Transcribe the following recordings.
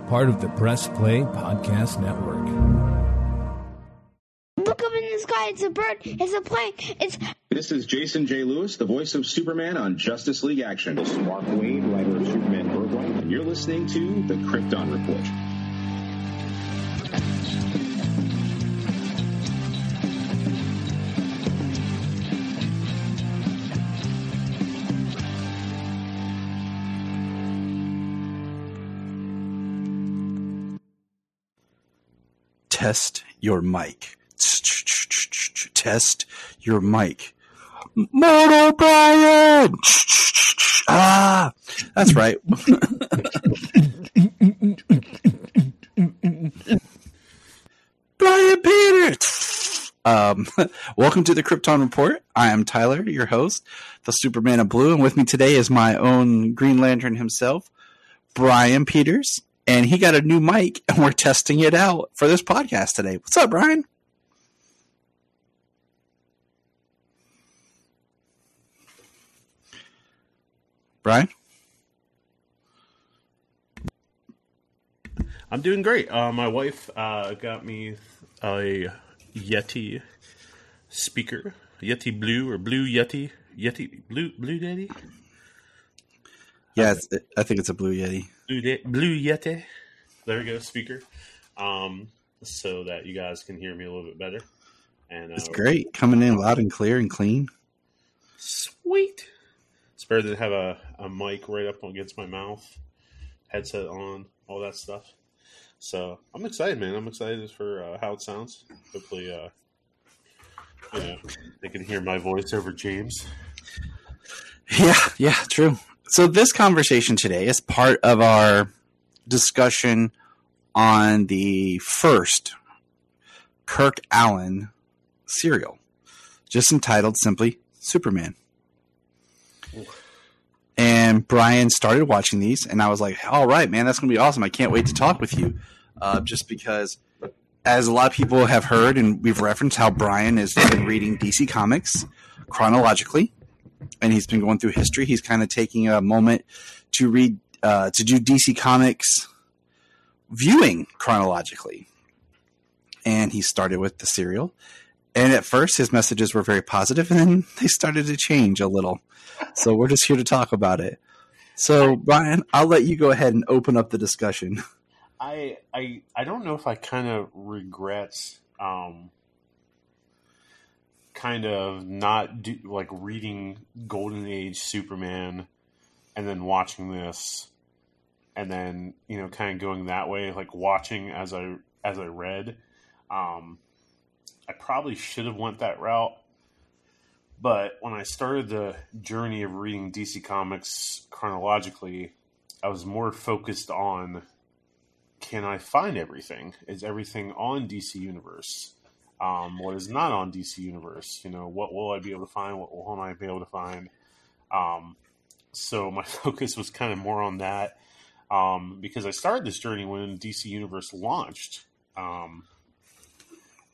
part of the Press Play Podcast Network. Look up in the sky, it's a bird, it's a plane, This is Jason J. Lewis, the voice of Superman on Justice League Action. This is Mark Wade, writer of Superman Birthright. And you're listening to the Krypton Report. Test your mic. Test your mic. Mortal Bryan! Ah, that's right. Bryan Peters! Welcome to the Krypton Report. I am Tyler, your host, the Superman of Blue, and with me today is my own Green Lantern himself, Bryan Peters. And he got a new mic, and we're testing it out for this podcast today. What's up, Bryan? Bryan? I'm doing great. My wife got me a Yeti speaker. Yeti Blue or Blue Yeti. Blue Yeti? Yeah, I think it's a Blue Yeti. Blue Yeti. There we go, speaker. So that you guys can hear me a little bit better. And it's great. Coming in loud and clear and clean. Sweet. It's better than have a mic right up against my mouth, headset on, all that stuff. So I'm excited, man. I'm excited for how it sounds. Hopefully, they can hear my voice over James. Yeah, true. So this conversation today is part of our discussion on the first Kirk Alyn serial, just entitled simply Superman. And Bryan started watching these, and I was like, all right, man, that's going to be awesome. I can't wait to talk with you. Just because, as a lot of people have heard, and we've referenced how Bryan has been reading DC Comics chronologically, and he's been going through history. He's kind of taking a moment to read, to do DC Comics viewing chronologically. And he started with the serial. And at first, his messages were very positive, and then they started to change a little. So we're just here to talk about it. So, Bryan, I'll let you go ahead and open up the discussion. I don't know if I kind of regret kind of not reading Golden Age Superman and then watching this and then, kind of going that way, like watching as I read. I probably should have went that route. But when I started the journey of reading DC Comics chronologically, I was more focused on, can I find everything? Is everything on DC Universe? What is not on DC Universe? What will I be able to find? What won't I be able to find? So my focus was kind of more on that because I started this journey when DC Universe launched.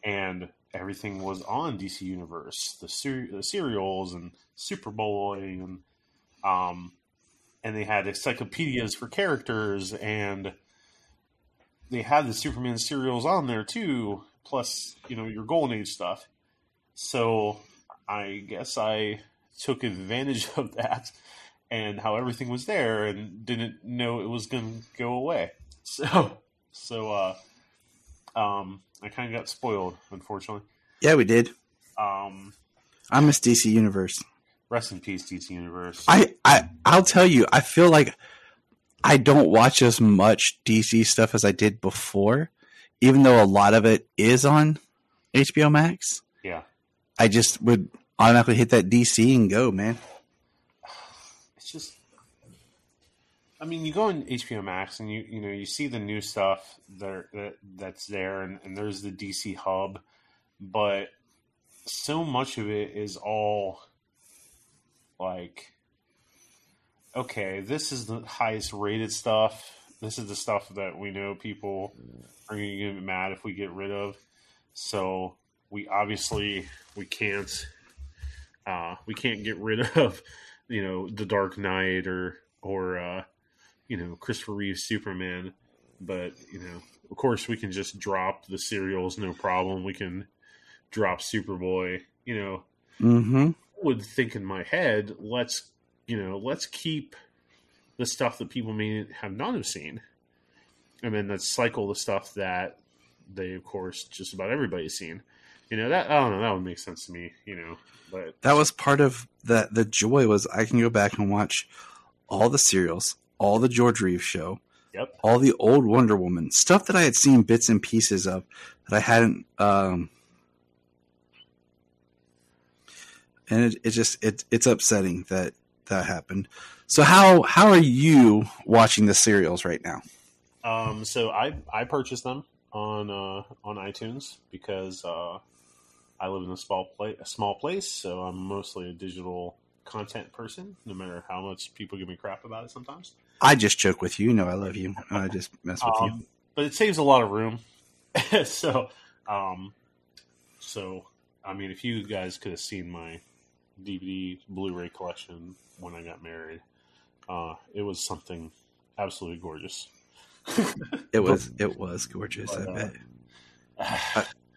And everything was on DC Universe, the serials and Superboy, and they had encyclopedias for characters, and they had the Superman serials on there too, plus, your Golden Age stuff. So I guess I took advantage of that and how everything was there and didn't know it was going to go away. So I kind of got spoiled, unfortunately. Yeah, we did. I miss DC Universe. Rest in peace, DC Universe. I'll tell you, I feel like I don't watch as much DC stuff as I did before, even though a lot of it is on HBO Max. Yeah. I just would automatically hit that DC and go, man. It's just... I mean, you go on HBO Max and you see the new stuff that's there, and there's the DC hub, but so much of it is all like, okay, this is the highest rated stuff. This is the stuff that we know people are going to get mad if we get rid of. So we can't get rid of, The Dark Knight or Christopher Reeve's Superman. But of course, we can just drop the serials, no problem. We can drop Superboy. Mm-hmm. I would think in my head, let's keep the stuff that people may have not have seen, and then let's cycle the stuff that they, of course, just about everybody's seen. That I don't know. That would make sense to me. But That was part of the joy was I can go back and watch all the serials, all the George Reeves show, yep, all the old Wonder Woman stuff that I had seen bits and pieces of that I hadn't. And it's upsetting that happened. So how are you watching the serials right now? So I purchased them on iTunes because I live in a small place, so I'm mostly a digital content person. No matter how much people give me crap about it, sometimes I just joke with you. I love you. I just mess with you. But it saves a lot of room. So I mean, if you guys could have seen my DVD Blu-ray collection when I got married, it was something absolutely gorgeous. It was gorgeous. I bet.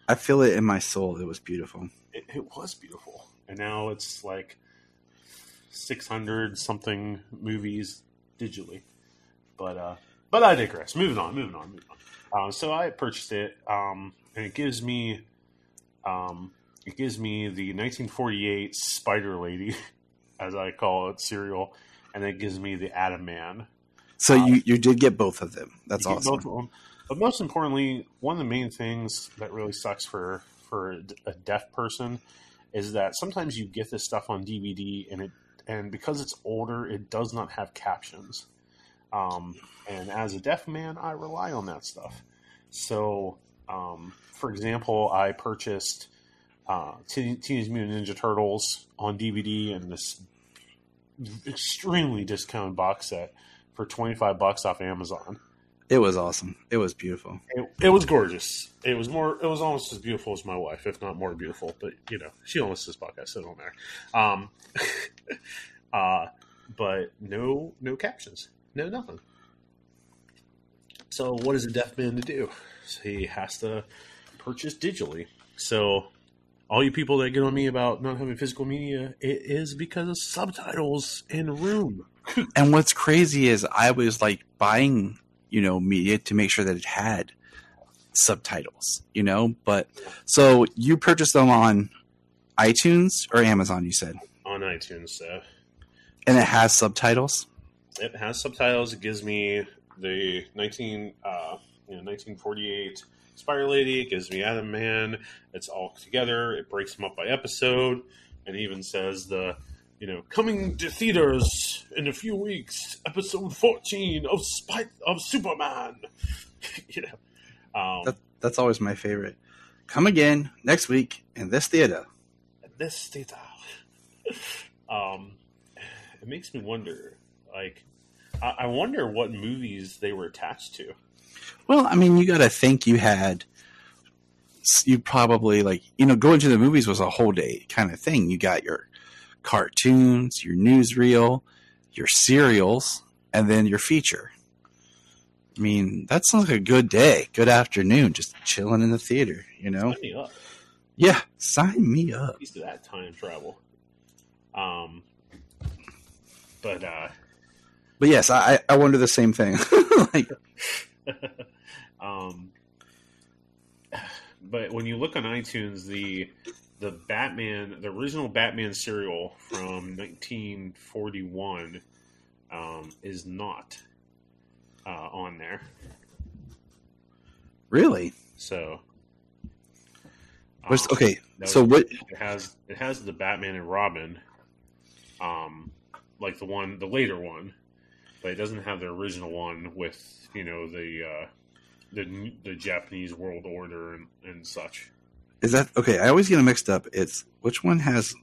I feel it in my soul. It was beautiful. It was beautiful, and now it's like 600 something movies digitally. But I digress. Moving on. So I purchased it, and it gives me the 1948 Spider Lady, as I call it, serial, and it gives me the Atom Man. So you did get both of them. That's awesome. Both of them. But most importantly, one of the main things that really sucks for a deaf person is that sometimes you get this stuff on DVD and because it's older, it does not have captions. And as a deaf man, I rely on that stuff. So, for example, I purchased Teenage Mutant Ninja Turtles on DVD and this extremely discounted box set for $25 off Amazon. It was awesome. It was beautiful. It was gorgeous. It was almost as beautiful as my wife, if not more beautiful. But she don't listen to this podcast, so it don't matter. But no captions, no nothing. So what is a deaf man to do? So he has to purchase digitally. So all you people that get on me about not having physical media, it is because of subtitles in Room. And what's crazy is I was like buying, media to make sure that it had subtitles, but so you purchased them on iTunes or Amazon, you said? On iTunes. And it has subtitles? It has subtitles. It gives me the 1948 Spider Lady. It gives me Atom Man. It's all together. It breaks them up by episode, and even says coming to theaters in a few weeks, episode 14 of Superman. That's always my favorite. Come again next week in this theater. It makes me wonder, I wonder what movies they were attached to. Well, I mean, you got to think you probably going to the movies was a whole day kind of thing. You got your cartoons, your newsreel, your serials, and then your feature. I mean, that sounds like a good day, good afternoon, just chilling in the theater, Sign me up. Yeah, sign me up. Used to that time travel. But yes, I wonder the same thing. But when you look on iTunes, the original Batman serial from 1941 is not on there. Really? So, okay. So what? It has the Batman and Robin, like the later one, but it doesn't have the original one with the Japanese World Order and such. Is that okay? I always get them mixed up. It's which one has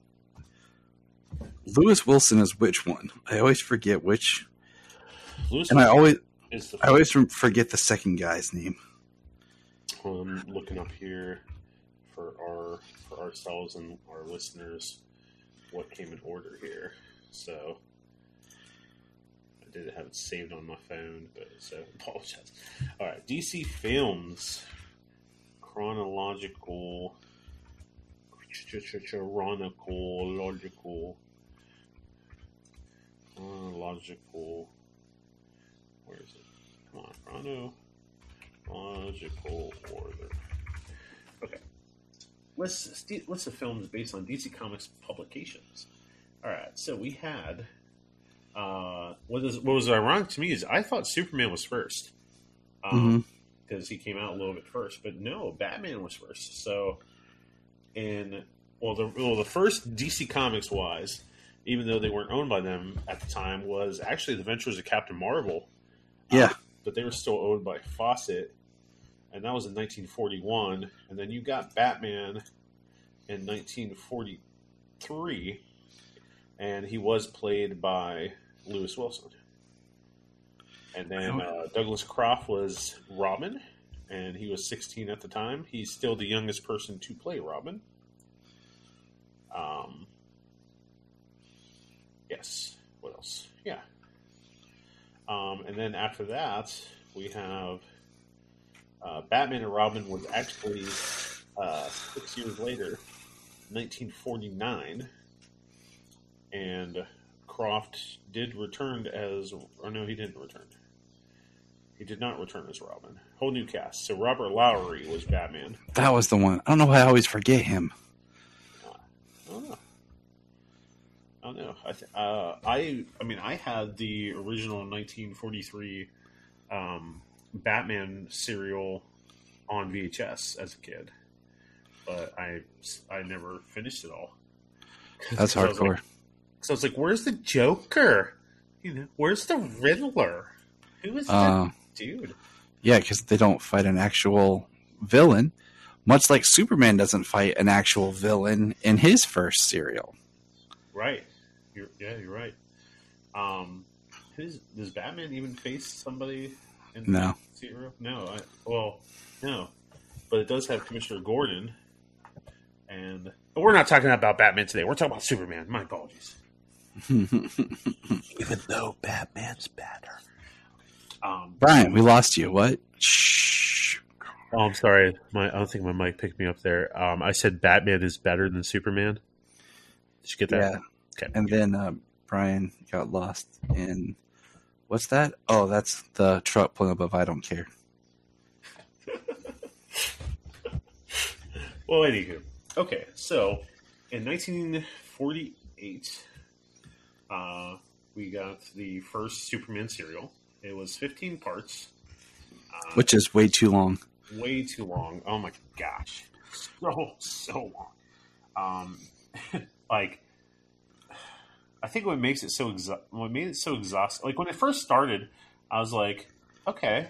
Lewis Wilson is which one? I always forget which. I always forget the second guy's name. Well, I'm looking up here for ourselves and our listeners what came in order here. So didn't have it saved on my phone, but so apologize. All right, DC Films chronological. Where is it? Come on, chronological order. Okay. List of films based on DC Comics publications. All right, so we had. What was ironic to me is I thought Superman was first, because he came out a little bit first, but no, Batman was first. So, the first DC Comics wise, even though they weren't owned by them at the time, was actually the Adventures of Captain Marvel. Yeah, but they were still owned by Fawcett, and that was in 1941. And then you got Batman in 1943, and he was played by Lewis Wilson. And then Douglas Croft was Robin, and he was 16 at the time. He's still the youngest person to play Robin. Yes. What else? Yeah. And then after that, we have Batman and Robin was actually 6 years later, 1949, and Croft did return as... Oh, no, he didn't return. He did not return as Robin. Whole new cast. So Robert Lowry was Batman. That was the one. I don't know why I always forget him. I don't know. I had the original 1943 Batman serial on VHS as a kid, but I never finished it all. That's hardcore. So I was like, "Where's the Joker? Where's the Riddler? Who is that dude?" Yeah, because they don't fight an actual villain, much like Superman doesn't fight an actual villain in his first serial. Right. You're right. Does Batman even face somebody in the serial? No. No. But it does have Commissioner Gordon. But we're not talking about Batman today. We're talking about Superman. My apologies. Even though Batman's better. Bryan, we lost you. What? Shh. Oh, I'm sorry. I don't think my mic picked me up there. I said Batman is better than Superman. Did you get that? Yeah. Okay. And then Bryan got lost in... What's that? Oh, that's the truck pulling above I Don't Care. Well, anywho. Okay, so in 1948, we got the first Superman serial. It was 15 parts. Which is way too long. Way too long. Oh my gosh. So long. I think what made it so exhausting, like when it first started, I was like, okay,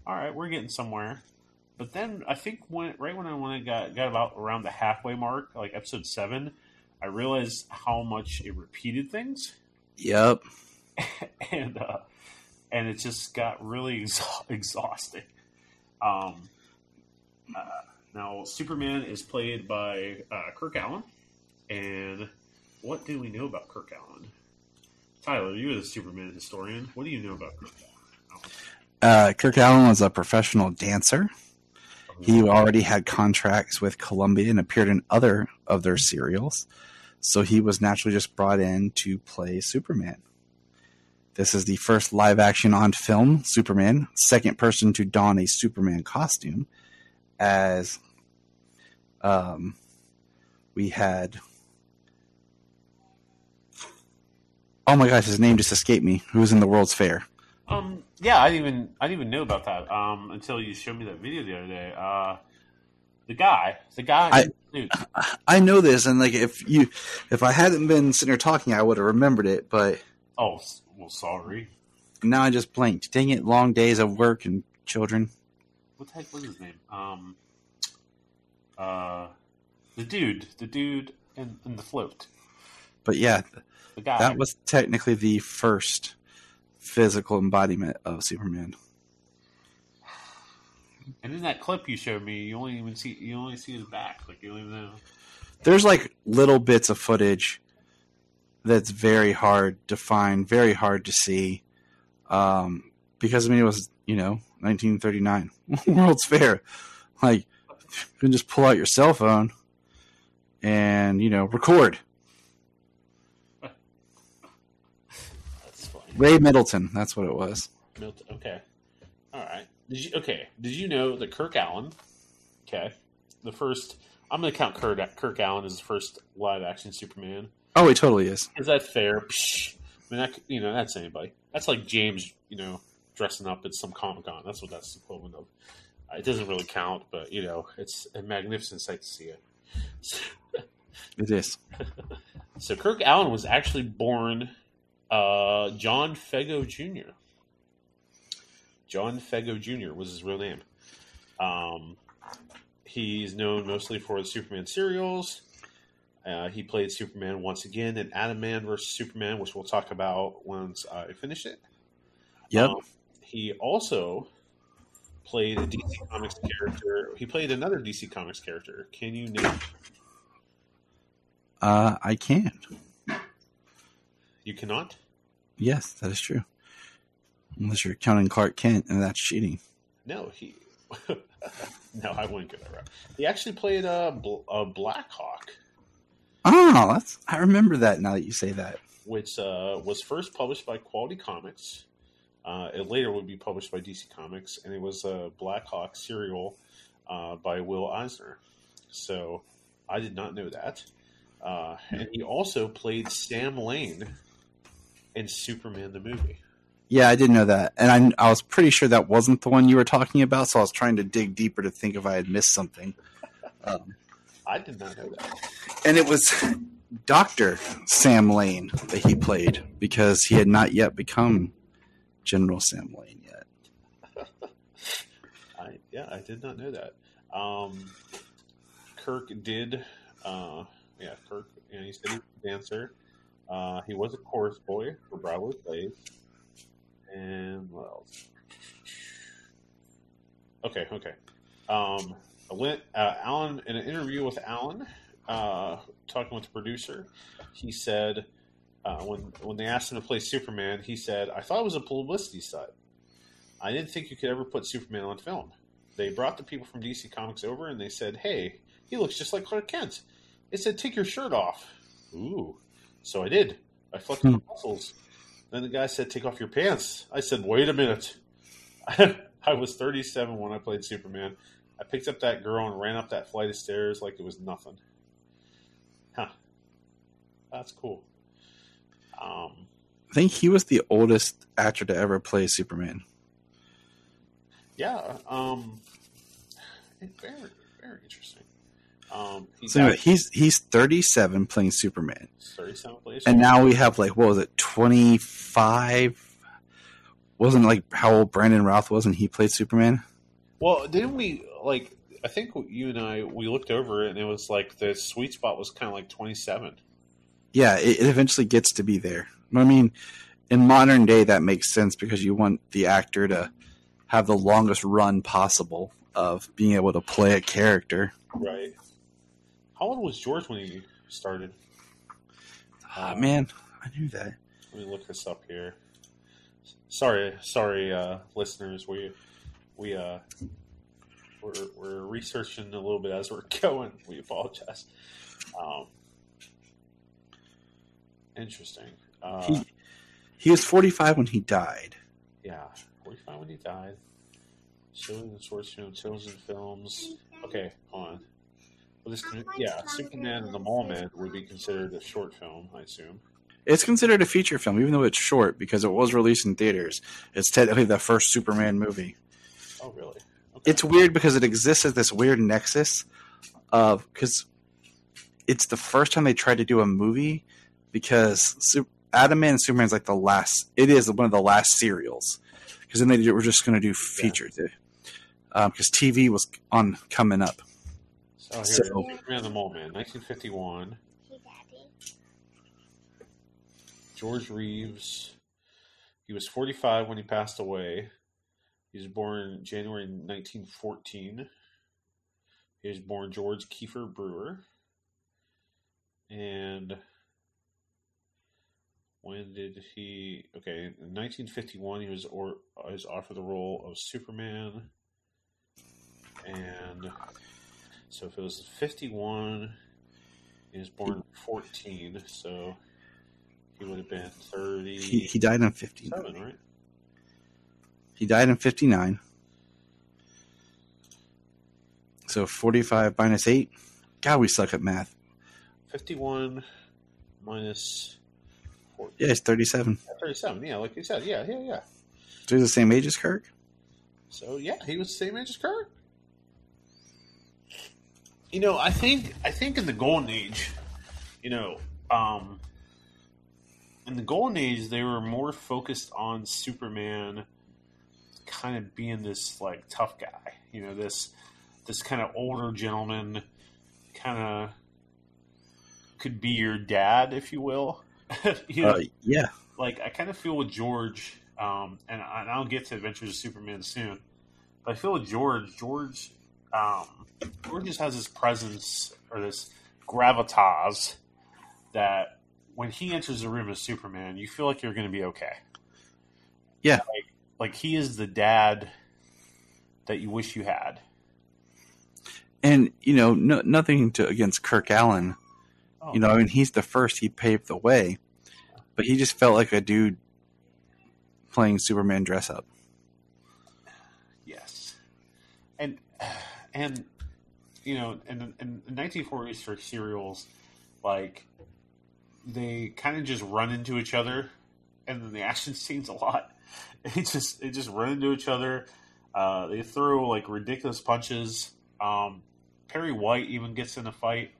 all right, we're getting somewhere. But then I think when I got about around the halfway mark, like episode 7, I realized how much it repeated things. Yep. and it just got really exhausting. Now Superman is played by Kirk Allen, and what do we know about Kirk Allen? Tyler, you're the Superman historian. What do you know about Kirk Allen? Kirk Allen was a professional dancer. He already had contracts with Columbia and appeared in other of their serials. So he was naturally just brought in to play Superman. This is the first live-action on-film Superman, second person to don a Superman costume, as we had... Oh my gosh, his name just escaped me. Who was in the World's Fair? Yeah, I didn't even know about that until you showed me that video the other day. The guy. Dude. I know this, and like if I hadn't been sitting here talking, I would have remembered it. But well, sorry. Now I just blanked. Dang it! Long days of work and children. What the heck was his name? The dude in the float. But yeah, the guy. That was technically the first physical embodiment of Superman. And in that clip you showed me, you only see his back. Like you don't even know. There's like little bits of footage that's very hard to find, very hard to see. Because I mean, it was 1939 World's Fair. Like, you can just pull out your cell phone and record. That's funny. Ray Middleton, that's what it was. Milton. Okay. All right. Did you know that Kirk Allen? Okay. The first. I'm going to count Kirk Allen as the first live action Superman. Oh, he totally is. Is that fair? Psh, I mean, that's anybody. That's like James, dressing up at some Comic-Con. That's what that's the equivalent of. It doesn't really count, but it's a magnificent sight to see it. It is. So Kirk Allen was actually born John Fego Jr. John Fego Jr. was his real name. He's known mostly for the Superman serials. He played Superman once again in Adam Man vs. Superman, which we'll talk about once I finish it. Yep. He also played a DC Comics character. He played another DC Comics character. Can you name it? I can. You cannot? Yes, that is true. Unless you're counting Clark Kent, and that's cheating. No, no, I wouldn't get that right. He actually played a Black Hawk. Oh, I remember that now that you say that. Which was first published by Quality Comics. It later would be published by DC Comics, and it was a Black Hawk serial by Will Eisner. So I did not know that. And he also played Sam Lane in Superman the movie. Yeah, I did know that. And I was pretty sure that wasn't the one you were talking about, so I was trying to dig deeper to think if I had missed something. I did not know that. And it was Dr. Sam Lane that he played, because he had not yet become General Sam Lane yet. I did not know that. Kirk did... Kirk, he said he was a dancer. He was a chorus boy for Broadway plays. And what else? Okay. Alan, in an interview with Alan, talking with the producer, he said when they asked him to play Superman, he said, "I thought it was a publicity stunt. I didn't think you could ever put Superman on film. They brought the people from DC Comics over and they said, 'Hey, he looks just like Clark Kent.' It said, 'Take your shirt off.' Ooh. So I did. I flexed my muscles. Then the guy said, 'Take off your pants.' I said, 'Wait a minute.' I was 37 when I played Superman. I picked up that girl and ran up that flight of stairs like it was nothing." Huh. That's cool. I think he was the oldest actor to ever play Superman. Yeah. Very, very interesting. He's 37 playing Superman. 37 plays. And now we have 25? Wasn't how old Brandon Routh was when he played Superman? Well, didn't we I think you and I, we looked over it and it was the sweet spot was kind of 27. Yeah, it eventually gets to be there. I mean, in modern day, that makes sense because you want the actor to have the longest run possible of being able to play a character. Right. How old was George when he started? Man, I knew that. Let me look this up here. Sorry, listeners. We're researching a little bit as we're going. We apologize. Interesting. He was 45 when he died. Yeah, 45 when he died. Showing the source film, chosen films. Okay, hold on. Well, Superman and the Mole Man would be considered a short film, I assume. It's considered a feature film, even though it's short, because it was released in theaters. It's technically the first Superman movie. Oh, really? Okay. It's weird because it exists as this weird nexus of, because it's the first time they tried to do a movie, because Adam Man and Superman's the last, it is one of the last serials, because then they were just going to do features, because TV was coming up. So Superman and the Mole Man, 1951. George Reeves, he was 45 when he passed away. He was born January 1914. He was born George Kiefer Brewer. And When did he? Okay, in 1951, he was offered the role of Superman, and so if it was 51, he was born 14, so he would have been 30. He died in 59, right? He died in 59. So 45 minus 8. God, we suck at math. 51 minus 40. Yeah, it's 37. 37, yeah, like you said. Yeah. So he's the same age as Kirk? So, yeah, he was the same age as Kirk. You know, I think in the Golden Age, you know, in the Golden Age, they were more focused on Superman kind of being this, like, tough guy. You know, this kind of older gentleman, kind of could be your dad, if you will. You know, yeah. Like, I kind of feel with George, and I'll get to Adventures of Superman soon, but I feel with George just has this presence, or this gravitas, that when he enters the room as Superman, you feel like you're going to be okay. Yeah. Like he is the dad that you wish you had. And, you know, nothing against Kirk Allen. Oh, you know, I mean, he's the first. He paved the way. But he just felt like a dude playing Superman dress up. Yes. And you know, in the 1940s for serials, like, they kind of just run into each other, and then the action scenes a lot. They just run into each other. They throw, like, ridiculous punches. Perry White even gets in a fight.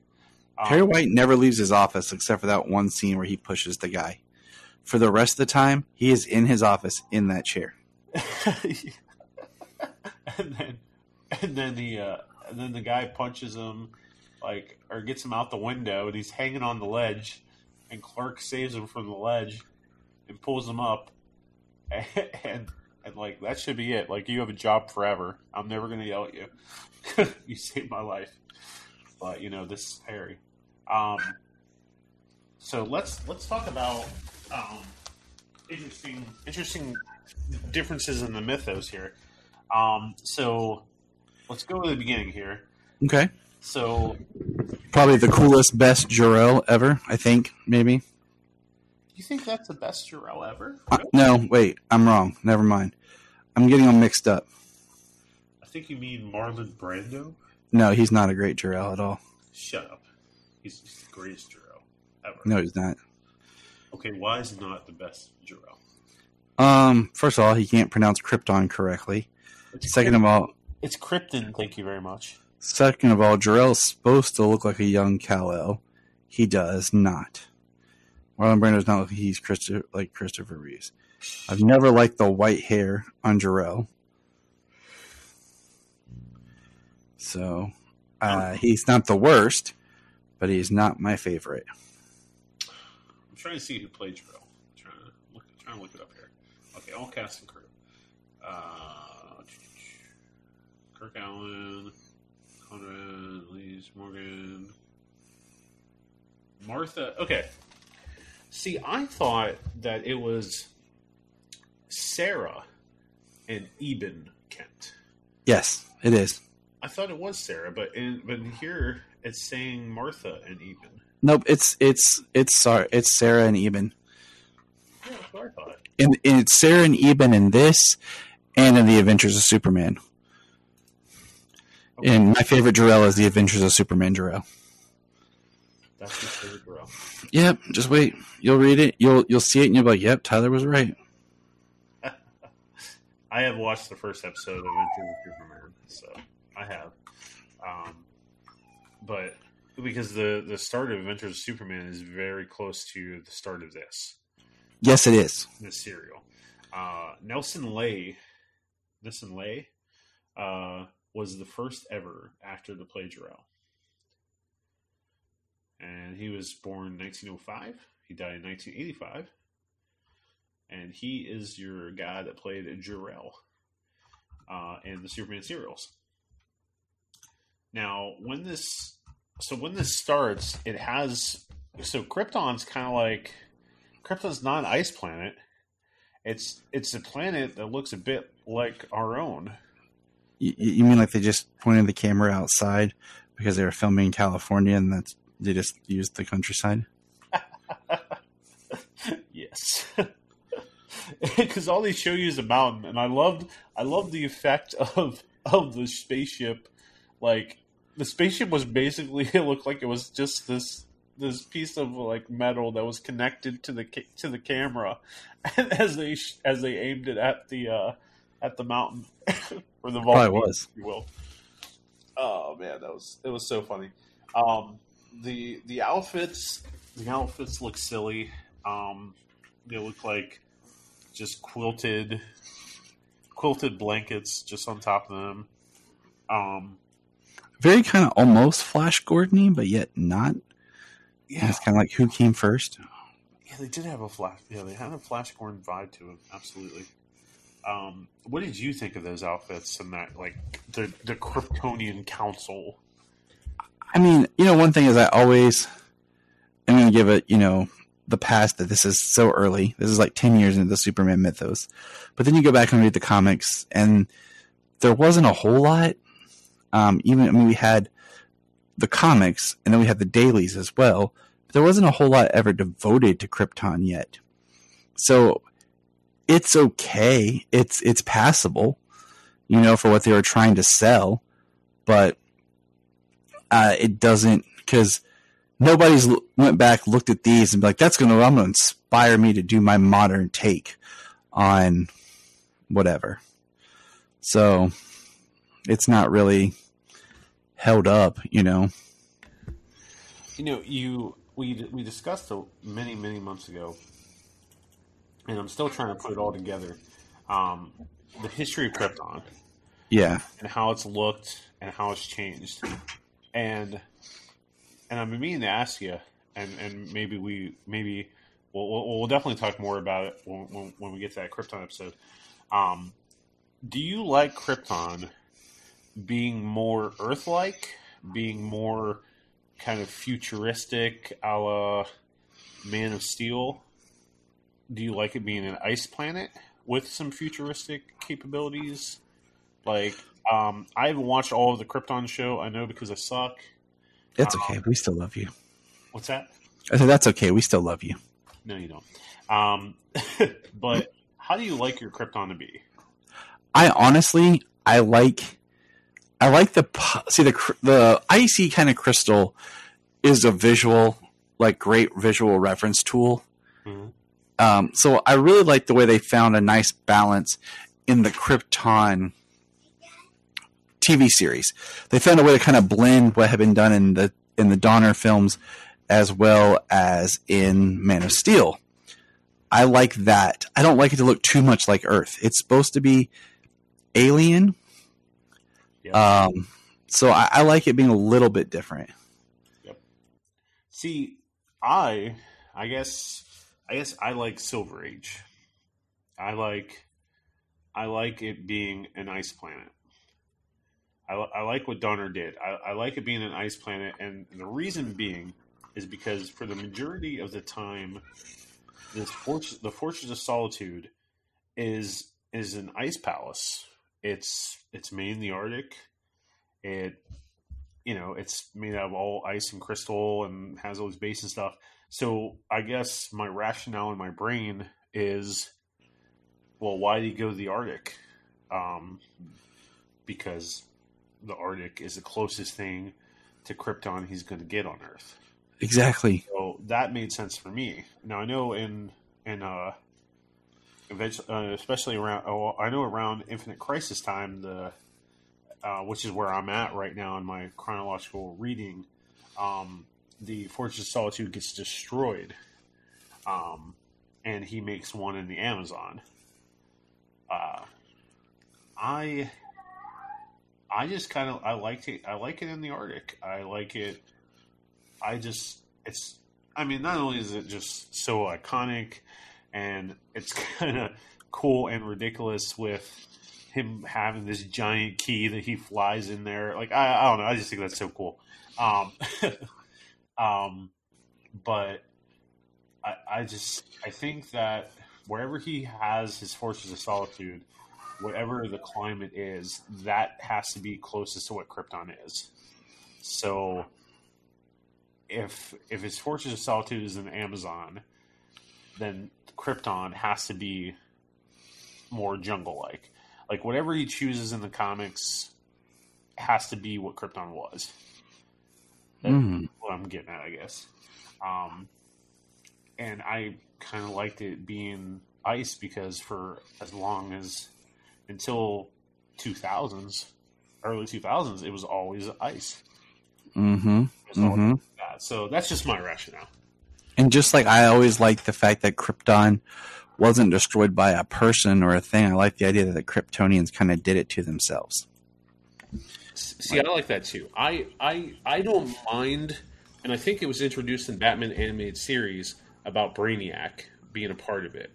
Perry White never leaves his office except for that one scene where he pushes the guy. For the rest of the time, he is in his office in that chair. and then the guy punches him, like, or gets him out the window, and he's hanging on the ledge, and Clark saves him from the ledge and pulls him up, and like, that should be it. Like, you have a job forever. I'm never going to yell at you. You saved my life. But, you know, this is Perry. So let's talk about interesting differences in the mythos here. So let's go to the beginning here. Okay. So probably the coolest, best Jor-El ever, I think, maybe. You think that's the best Jor-El ever? No, wait, I'm wrong. Never mind. I'm getting them mixed up. I think you mean Marlon Brando? No, he's not a great Jor-El at all. Shut up. He's the greatest Jor-El ever. No, he's not. Okay, why is he not the best Jor-El? First of all, he can't pronounce Krypton correctly. Second of all, it's Krypton, thank you very much. Second of all, Jor-El's supposed to look like a young Kal-El. He does not. Marlon Brando's not like he's Christopher Reeves. I've never liked the white hair on Jor-El. So, he's not the worst, but he's not my favorite. I'm trying to see who played Jor-El. Trying to look it up here. Okay, all cast and crew. Kirk Allen, Conrad, Elise Morgan, Martha. Okay. See, I thought that it was Sarah and Eben Kent. Yes, it is. I thought it was Sarah, but here it's saying Martha and Eben. Nope, it's Sarah and Eben. Yeah, that's what I thought. And it's Sarah and Eben in this, and in the Adventures of Superman. Okay. And my favorite Jor-El is the Adventures of Superman Jor-El. That's your favorite Jor-El. Yep, just wait. You'll read it. You'll see it, and you'll be like, "Yep, Tyler was right." I have watched the first episode of Adventures of Superman, so I have. But because the start of Adventures of Superman is very close to the start of this. Yes, it is. This serial. Nelson Lay was the first ever actor to play Jor-El. And he was born in 1905. He died in 1985. And he is your guy that played Jor-El in the Superman serials. Now, when this starts, it has... So Krypton's kind of like Krypton's not an ice planet. It's a planet that looks a bit like our own. You mean like they just pointed the camera outside because they were filming in California and they just used the countryside? Yes. Because all they show you is a mountain, and I loved the effect of the spaceship. Like, the spaceship was basically, it looked like it was just this piece of like metal that was connected to the camera, and as they aimed it at the mountain or the volcano, was. if you will. Oh man, it was so funny. The outfits look silly. They look like just quilted blankets just on top of them. Very kind of almost Flash Gordon-y, but yet not. Yeah, it's kind of like who came first. Yeah, they did have a Flash. Yeah, they had a Flash Gordon vibe to it. Absolutely. What did you think of those outfits and that, like the Kryptonian Council? I mean, one thing is I'm going to give it, the past that this is so early. This is like 10 years into the Superman mythos. But then you go back and read the comics, and there wasn't a whole lot. We had the comics, and then we had the dailies as well. But there wasn't a whole lot ever devoted to Krypton yet. So it's okay. It's passable, for what they were trying to sell. But it doesn't, because nobody's went back, looked at these, and be like, I'm going to inspire me to do my modern take on whatever. So it's not really held up, We discussed many months ago, and I'm still trying to put it all together. The history of Krypton, yeah, and how it's looked and how it's changed, and I've been meaning to ask you, and maybe we'll definitely talk more about it when we get to that Krypton episode. Do you like Krypton being more Earth-like, being more kind of futuristic, a la Man of Steel? Do you like it being an ice planet with some futuristic capabilities? Like, I haven't watched all of the Krypton show. I know because I suck. It's okay. We still love you. What's that? I said that's okay. We still love you. No, you don't. But how do you like your Krypton to be? I like the icy kind of crystal is a visual, like great visual reference tool. Mm-hmm. So I really like the way they found a nice balance in the Krypton TV series. They found a way to kind of blend what had been done in the Donner films as well as in Man of Steel. I like that. I don't like it to look too much like Earth. It's supposed to be alien. Yep. So I like it being a little bit different. Yep. See, I guess I like Silver Age. I like it being an ice planet. I like what Donner did. I like it being an ice planet, and the reason being is because for the majority of the time, the Fortress of Solitude is an ice palace. It's made in the Arctic. It's made out of all ice and crystal and has all these base and stuff. So I guess my rationale in my brain is, well, why did he go to the Arctic? Because the Arctic is the closest thing to Krypton he's going to get on Earth. Exactly. So that made sense for me. Now I know especially around Infinite Crisis time, which is where I'm at right now in my chronological reading, the Fortress of Solitude gets destroyed, and he makes one in the Amazon. I just kind of I like it in the Arctic. I like it. Not only is it just so iconic, and it's kind of cool and ridiculous with him having this giant key that he flies in there. Like, I don't know. I just think that's so cool. But I think that wherever he has his forces of solitude, whatever the climate is, that has to be closest to what Krypton is. So if his forces of solitude is in Amazon, then Krypton has to be more jungle-like. Like whatever he chooses in the comics has to be what Krypton was. That's what I'm getting at, I guess. And I kind of liked it being ice because for as long as until 2000s, early 2000s, it was always ice. So that's just my rationale. And just like I always liked the fact that Krypton wasn't destroyed by a person or a thing, I like the idea that the Kryptonians kind of did it to themselves. See, I like that too. I don't mind, and I think it was introduced in Batman animated series about Brainiac being a part of it.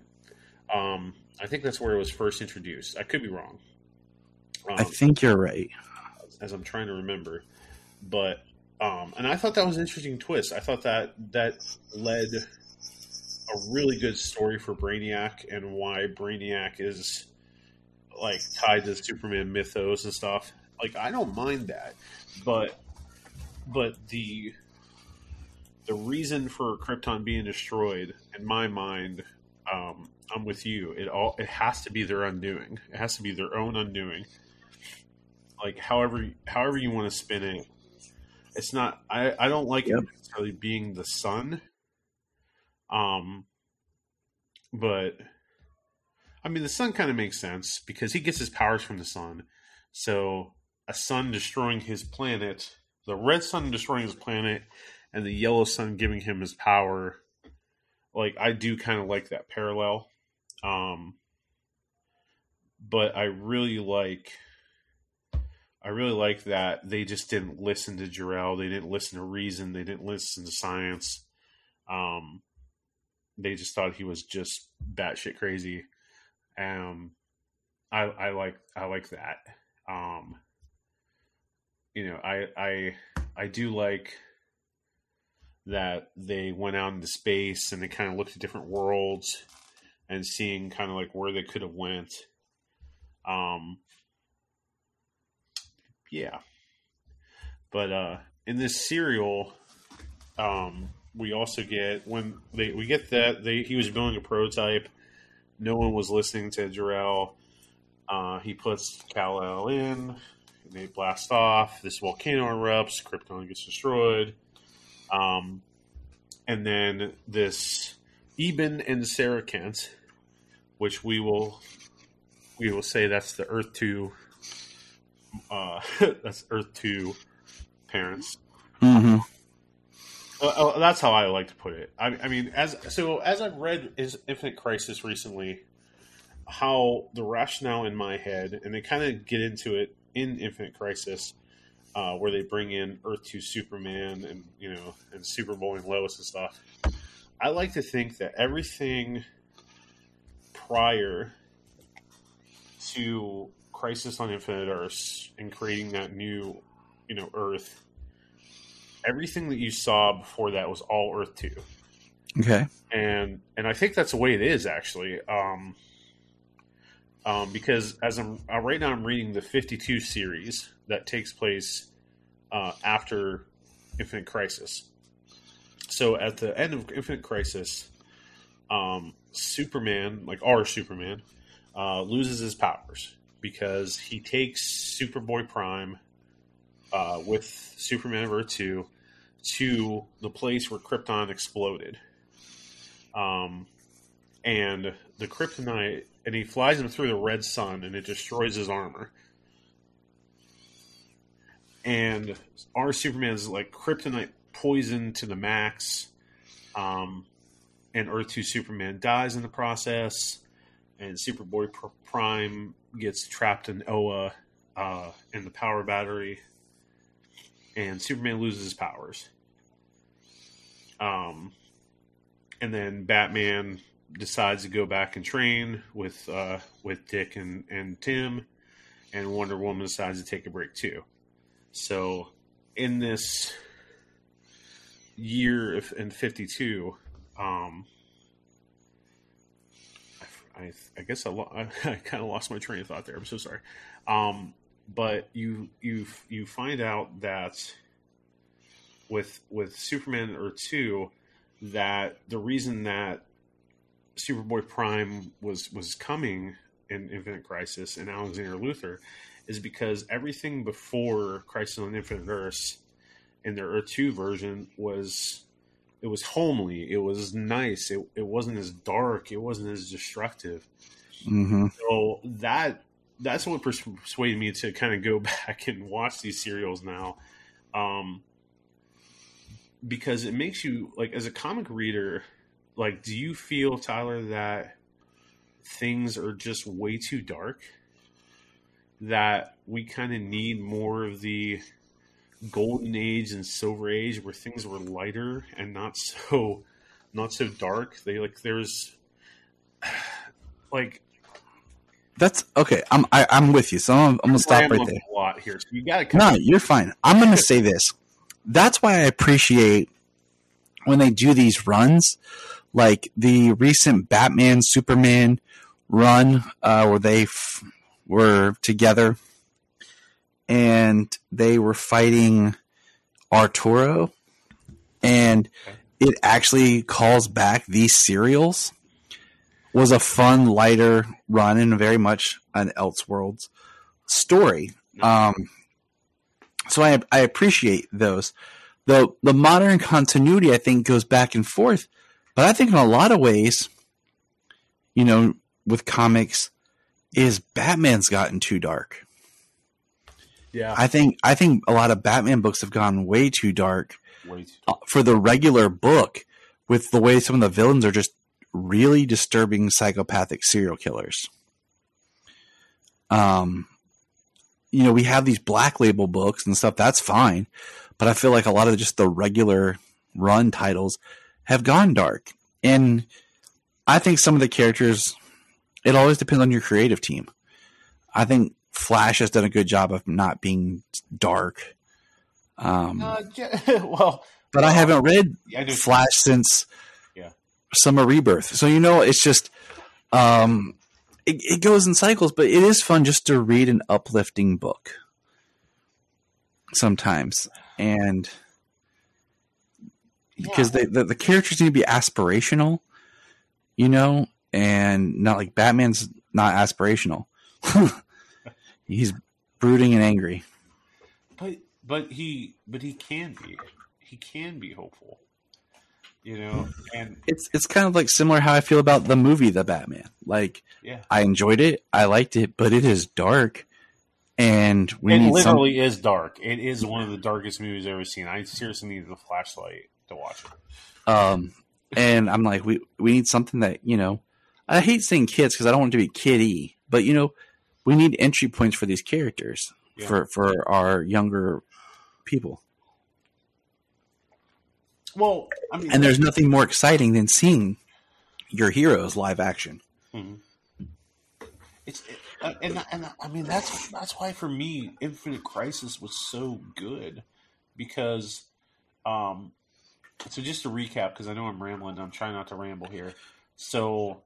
I think that's where it was first introduced. I could be wrong. I think you're right. As I'm trying to remember. But, and I thought that was an interesting twist. I thought that led a really good story for Brainiac and why Brainiac is, like, tied to the Superman mythos and stuff. Like, I don't mind that. But the reason for Krypton being destroyed, in my mind, I'm with you. It has to be their undoing. It has to be their own undoing. Like however you want to spin it. It's not. I don't like it necessarily being the sun. But I mean, the sun kind of makes sense because he gets his powers from the sun. So a sun destroying his planet, the red sun destroying his planet, and the yellow sun giving him his power. Like, I do kind of like that parallel. But I really like that they just didn't listen to Jor-El. They didn't listen to reason. They didn't listen to science. They just thought he was just batshit crazy. I like that. I do like that they went out into space and they kind of looked at different worlds and seeing kind of like where they could have went. Yeah. But in this serial, we also get he was building a prototype. No one was listening to Jor-El. He puts Kal-El in. They blast off. This volcano erupts. Krypton gets destroyed. And then this Eben and Sarah Kent, which we will say that's the Earth 2 that's Earth 2 parents. Mm-hmm. That's how I like to put it. I mean, as I've read Infinite Crisis recently, how the rationale in my head, and they kind of get into it in Infinite Crisis, where they bring in Earth 2 Superman and and Superboy and Lois and stuff. I like to think that everything prior to Crisis on Infinite Earths and creating that new, Earth, everything that you saw before that was all Earth 2. Okay. And I think that's the way it is actually. Because as right now I'm reading the 52 series that takes place after Infinite Crisis. So at the end of Infinite Crisis, Superman, like our Superman, loses his powers because he takes Superboy Prime with Superman of Earth 2 to the place where Krypton exploded. And the kryptonite, and he flies him through the red sun, and it destroys his armor. And our Superman's like kryptonite poison to the max, and Earth 2 Superman dies in the process, and Superboy Prime gets trapped in Oa in the power battery, and Superman loses his powers. And then Batman decides to go back and train with Dick and Tim, and Wonder Woman decides to take a break too. So in this year in 52, I guess I kind of lost my train of thought there. I'm so sorry. But you find out that with Superman Earth 2, that the reason that Superboy Prime was coming in Infinite Crisis and Alexander Luthor is because everything before Crisis on Infinite Earths in their Earth 2 version was homely. It was nice. It wasn't as dark. It wasn't as destructive. Mm-hmm. So that's what persuaded me to kind of go back and watch these serials now. Because it makes you, like, as a comic reader, like, do you feel, Tyler, that things are just way too dark? That we kind of need more of the golden age and silver age where things were lighter and not so dark? There's like, that's okay. I'm with you. So I'm gonna stop right there. A lot here, so you gotta. No, you're fine. I'm gonna say this. That's why I appreciate when they do these runs, like the recent Batman Superman run, where they were together and they were fighting Arturo, and it actually calls back these serials. Was a fun, lighter run and very much an Elseworlds story. So I appreciate those. The modern continuity, I think, goes back and forth. But I think in a lot of ways, with comics, is Batman's gotten too dark. Yeah. I think a lot of Batman books have gone way too dark for the regular book, with the way some of the villains are just really disturbing psychopathic serial killers. We have these Black Label books and stuff. That's fine. But I feel like a lot of just the regular run titles have gone dark. And I think some of the characters, it always depends on your creative team. I think Flash has done a good job of not being dark. But I haven't read Flash since Summer Rebirth. So, it's just, it goes in cycles, but it is fun just to read an uplifting book sometimes. And because the characters need to be aspirational, and not like Batman's not aspirational. He's brooding and angry. But he can be. He can be hopeful. And it's kind of like similar how I feel about the movie The Batman. Like, I enjoyed it, I liked it, but it is dark, and it literally is dark. It is one of the darkest movies I've ever seen. I seriously needed a flashlight to watch it. And I'm like, we need something that I hate saying kids because I don't want it to be kiddie, but we need entry points for these characters for our younger people. Well, I mean, and there's nothing more exciting than seeing your heroes live action. Mm-hmm. I mean that's why for me Infinite Crisis was so good, because so just to recap, because I know I'm rambling, I'm trying not to ramble here. So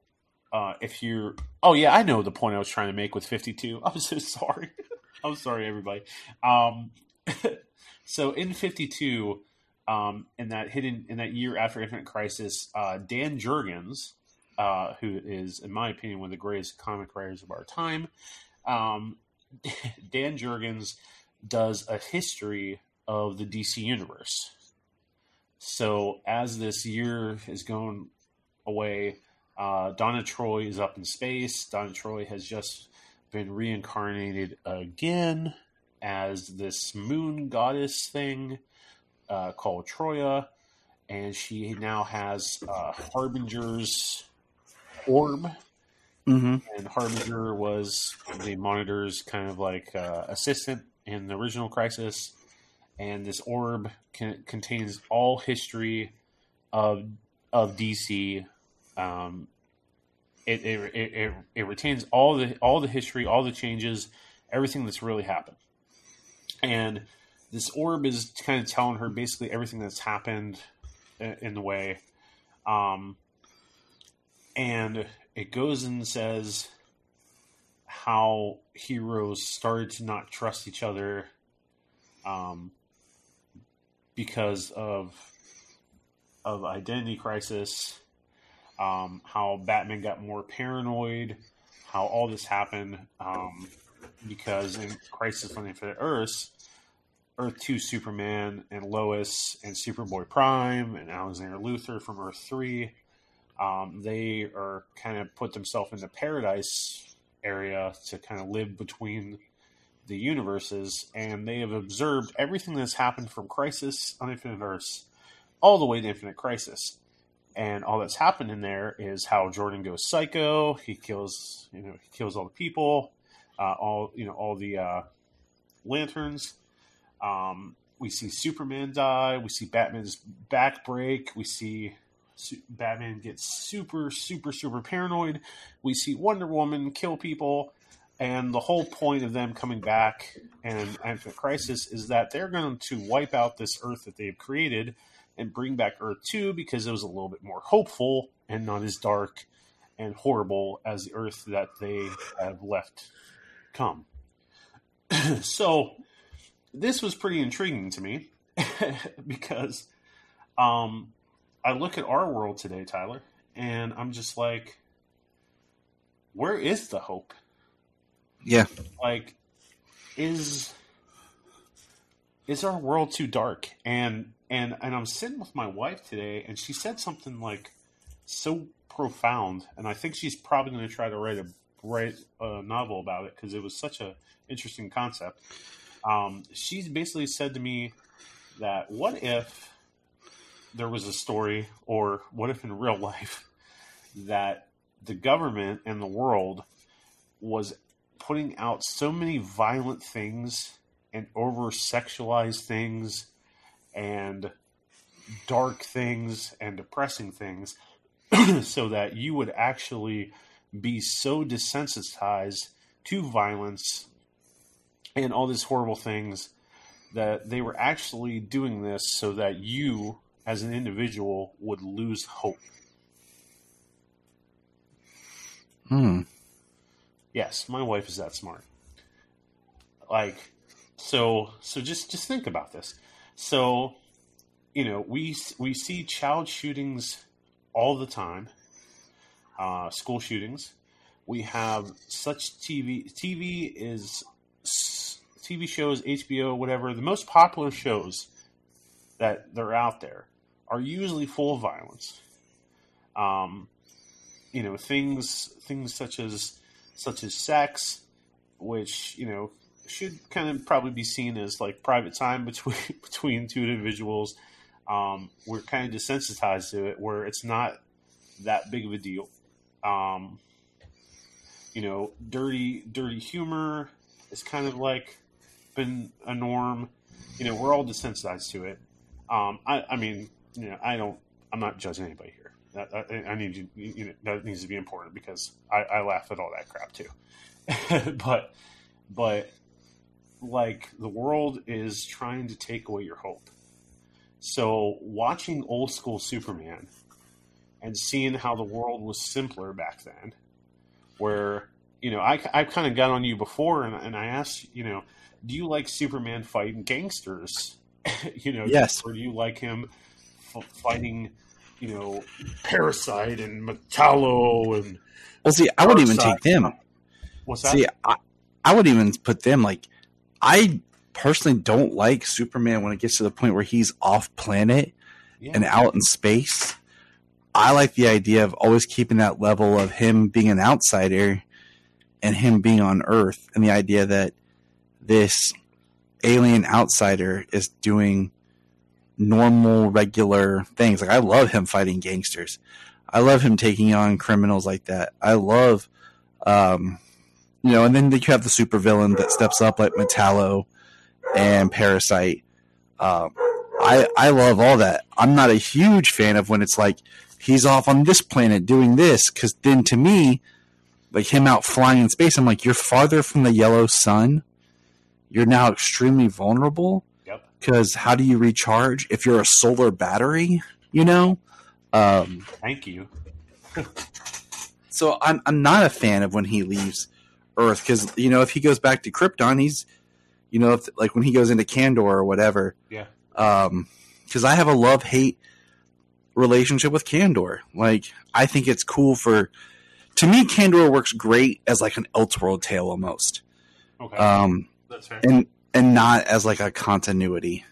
if you're I know the point I was trying to make with 52. I'm so sorry. I'm sorry, everybody. So in 52. In that year after Infinite Crisis, Dan Jurgens, who is, in my opinion, one of the greatest comic writers of our time, Dan Jurgens does a history of the DC universe. So as this year is going away, Donna Troy is up in space. Donna Troy has just been reincarnated again as this moon goddess thing. Called Troya, and she now has Harbinger's orb. Mm-hmm. And Harbinger was the Monitor's kind of like assistant in the original Crisis, and this orb contains all history of DC. It retains all the history, all the changes, everything that's really happened, and this orb is kind of telling her basically everything that's happened in the way. And it goes and says how heroes started to not trust each other because of identity crisis, how Batman got more paranoid, how all this happened because in Crisis on Infinite Earths, Earth 2 Superman and Lois and Superboy Prime and Alexander Luthor from Earth 3, they are kind of put themselves in the paradise area to kind of live between the universes, and they have observed everything that's happened from Crisis on Infinite Earths all the way to Infinite Crisis. And all that's happened in there is how Jordan goes psycho. He kills all the people, all the lanterns. We see Superman die. We see Batman's back break. We see Batman get super, super, super paranoid. We see Wonder Woman kill people. And the whole point of them coming back and Infinite Crisis is that they're going to wipe out this Earth that they've created and bring back Earth 2 because it was a little bit more hopeful and not as dark and horrible as the Earth that they have left come. So this was pretty intriguing to me because I look at our world today, Tyler, and I'm just like, where is the hope? Yeah. Like, is our world too dark? And I'm sitting with my wife today, and she said something like so profound, and I think she's probably going to try to write a novel about it because it was such a interesting concept. She basically said to me that what if there was a story, or what if in real life, that the government and the world was putting out so many violent things and over-sexualized things and dark things and depressing things so that you would actually be so desensitized to violence and all these horrible things that they were actually doing this so that you as an individual would lose hope. Yes, my wife is that smart. Like, so just think about this. So, we see child shootings all the time, school shootings. We have such TV shows, HBO, whatever. The most popular shows that they're out there are usually full of violence. Things such as sex, which should kind of probably be seen as like private time between two individuals. We're kind of desensitized to it, where it's not that big of a deal. Dirty humor is kind of like been a norm. We're all desensitized to it. I'm not judging anybody here. I need you. That needs to be important because I laugh at all that crap too. but like the world is trying to take away your hope. So watching old school Superman and seeing how the world was simpler back then, where I kind of got on you before and I asked do you like Superman fighting gangsters? Yes. Or do you like him fighting Parasite and Metallo and... Well, see, I wouldn't even take them. What's that? See, I would even put them like... I personally don't like Superman when it gets to the point where he's off planet and out in space. I like the idea of always keeping that level of him being an outsider and him being on Earth, and the idea that this alien outsider is doing normal, regular things. Like, I love him fighting gangsters. I love him taking on criminals like that. I love, and then you have the supervillain that steps up like Metallo and Parasite. I love all that. I'm not a huge fan of when it's like he's off on this planet doing this, because then to me, like him out flying in space, I'm like, you're farther from the yellow sun. You're now extremely vulnerable. Yep. Because how do you recharge if you're a solar battery? Thank you. So I'm not a fan of when he leaves Earth because if he goes back to Krypton, he's like when he goes into Kandor or whatever. Yeah. Because I have a love-hate relationship with Kandor. Like I think it's cool to me, Kandor works great as like an Elseworld tale almost. Okay. That's fair. And not as like a continuity.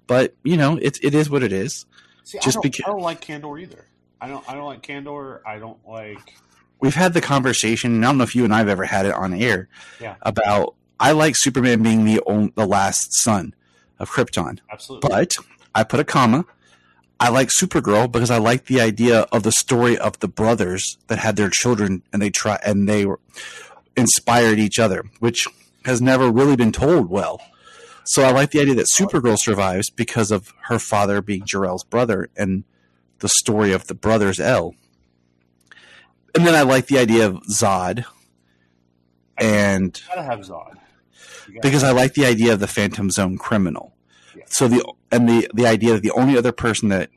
But it is what it is. See, I don't like Kandor either. I don't like Kandor. I don't like. We've had the conversation, and I don't know if you and I have ever had it on air. Yeah. About I like Superman being the last son of Krypton. Absolutely. But I put a comma. I like Supergirl because I like the idea of the story of the brothers that had their children and they inspired each other, which has never really been told well. So I like the idea that Supergirl survives because of her father being Jor-El's brother and the story of the brothers El. And then I like the idea of Zod. And you gotta have Zod. Because I like the idea of the Phantom Zone criminal. Yeah. So the idea that the only other person that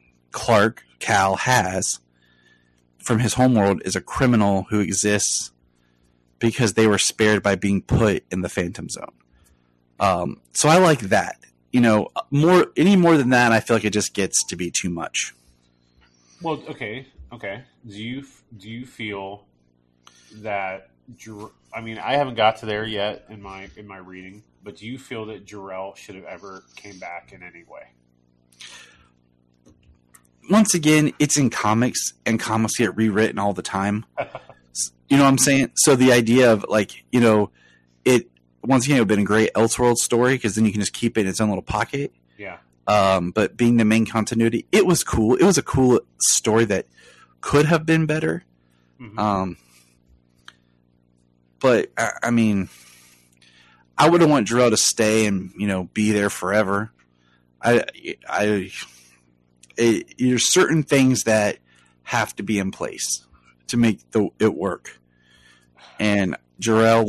Cal has from his homeworld is a criminal who exists because they were spared by being put in the Phantom Zone. So I like that. More than that, I feel like it just gets to be too much. Well, okay. Do you feel that? I mean, I haven't got to there yet in my reading, but do you feel that Jor-El should have ever came back in any way? Once again, it's in comics, and comics get rewritten all the time. You know what I'm saying? So the idea of it once again, it would have been a great Elseworld story because then you can just keep it in its own little pocket. Yeah. But being the main continuity, it was cool. It was a cool story that could have been better. Mm-hmm. But I mean, I wouldn't want Jor-El to stay and be there forever. There's certain things that have to be in place to make it work. And Jor-El,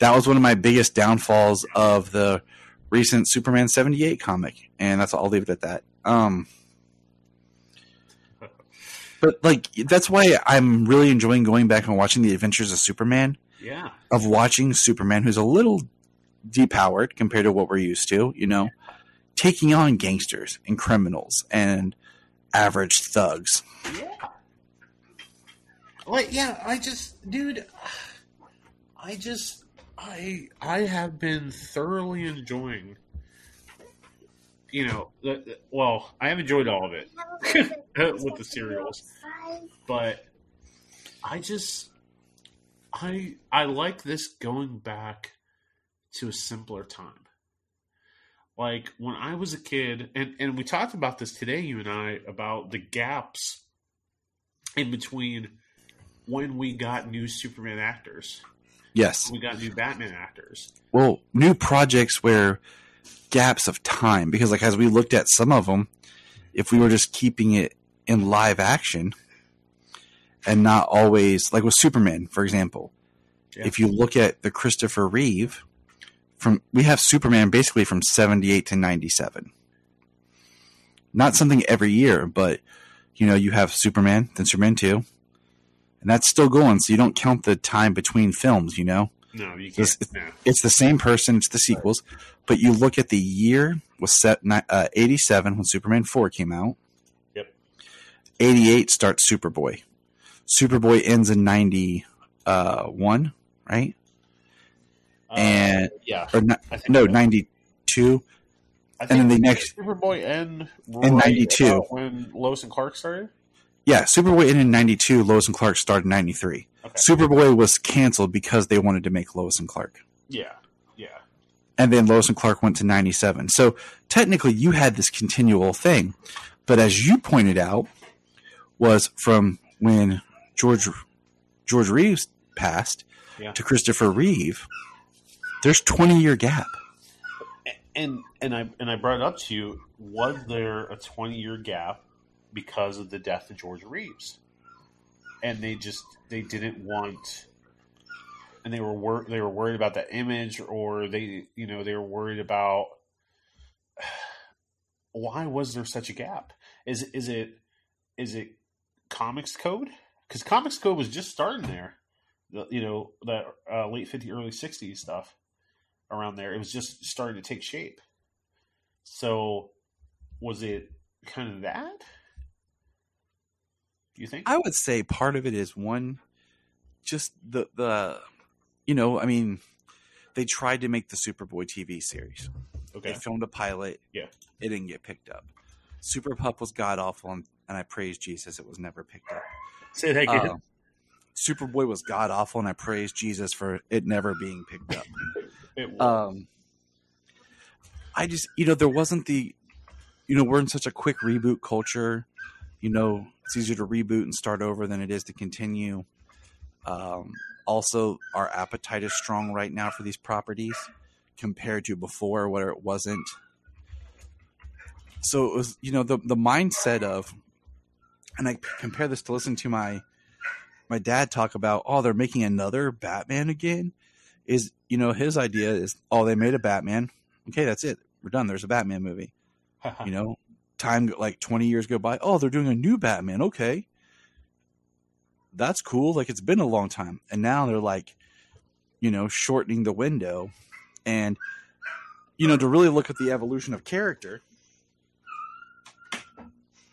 that was one of my biggest downfalls of the recent Superman 78 comic, and I'll leave it at that. But that's why I'm really enjoying going back and watching the Adventures of Superman. Yeah. Of watching Superman, who's a little depowered compared to what we're used to, taking on gangsters and criminals and average thugs. Yeah. I have been thoroughly enjoying, I have enjoyed all of it with the serials, but I like this going back to a simpler time. Like when I was a kid, and we talked about this today, you and I, about the gaps in between when we got new Superman actors. Yes. We got new Batman actors. Well, new projects where gaps of time, because as we looked at some of them, if we were just keeping it in live action and not always, like with Superman, for example, if you look at the Christopher Reeve, we have Superman basically from 78 to 97. Not something every year, but you have Superman, then Superman 2, and that's still going, so you don't count the time between films, No, you can't. It's the same person, it's the sequels, but you look at the year was set 87 when Superman 4 came out. Yep. 88 starts Superboy. Superboy ends in 91, right? And yeah, 92. And then the next Superboy end in 92 when Lois and Clark started. Yeah, Superboy ended in 92. Lois and Clark started in 93. Okay. Superboy was canceled because they wanted to make Lois and Clark. Yeah. And then Lois and Clark went to 97. So technically, you had this continual thing, but as you pointed out, was from when George Reeves passed to Christopher Reeve. There's 20-year gap. And I brought it up to you. Was there a 20-year gap because of the death of George Reeves? And they didn't want, and they were worried about that image, or they were worried about why was there such a gap? Is it comics code? because Comics Code was just starting there. That late 50s, early 60s stuff around there. It was just starting to take shape. So, was it kind of that? Do you think? I would say part of it is one, just the they tried to make the Superboy TV series. Okay. They filmed a pilot. Yeah. It didn't get picked up. Super Pup was god awful, and I praise Jesus it was never picked up. Say that again. Superboy was god awful, and I praise Jesus for it never being picked up. It was. I just, there wasn't the, we're in such a quick reboot culture. It's easier to reboot and start over than it is to continue. Also, our appetite is strong right now for these properties compared to before where it wasn't. So it was, the mindset of, and I compare this to listening to my dad talk about, they're making another Batman again, is, his idea is, they made a Batman. Okay, that's it. We're done. There's a Batman movie. Time, like 20 years go by. They're doing a new Batman. Okay. That's cool. Like, it's been a long time. And now they're like, shortening the window. And, to really look at the evolution of character,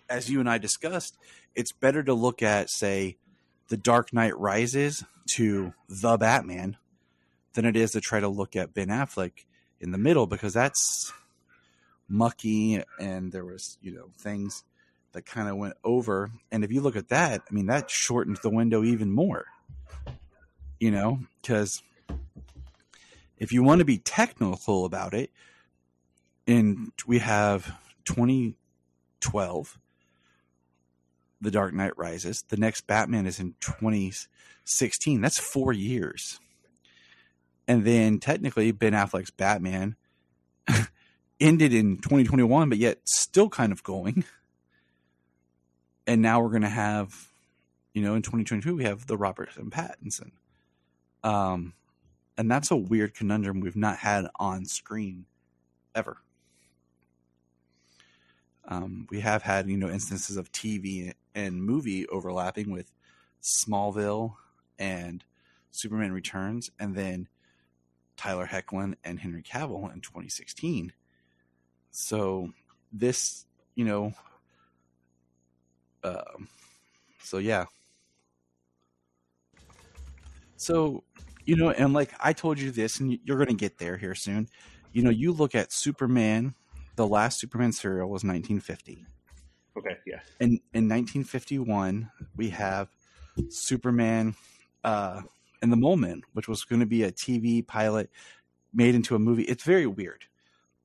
as you and I discussed, it's better to look at, say, The Dark Knight Rises to The Batman than it is to try to look at Ben Affleck in the middle, because that's mucky and there was, things that kind of went over. And if you look at that, that shortened the window even more, because if you want to be technical about it, we have 2012, The Dark Knight Rises. The next Batman is in 2016. That's 4 years. And then technically Ben Affleck's Batman ended in 2021, but yet still kind of going. And now we're going to have, in 2022, we have the Robert and Pattinson. And that's a weird conundrum we've not had on screen ever. We have had, instances of TV and movie overlapping with Smallville and Superman Returns, and then Tyler Hoechlin and Henry Cavill in 2016. So this, so yeah. So, and like I told you this, and you're going to get there here soon. You look at Superman, the last Superman serial was 1950. Okay, yeah. In 1951, we have Superman in the Moment, which was going to be a TV pilot made into a movie. It's very weird.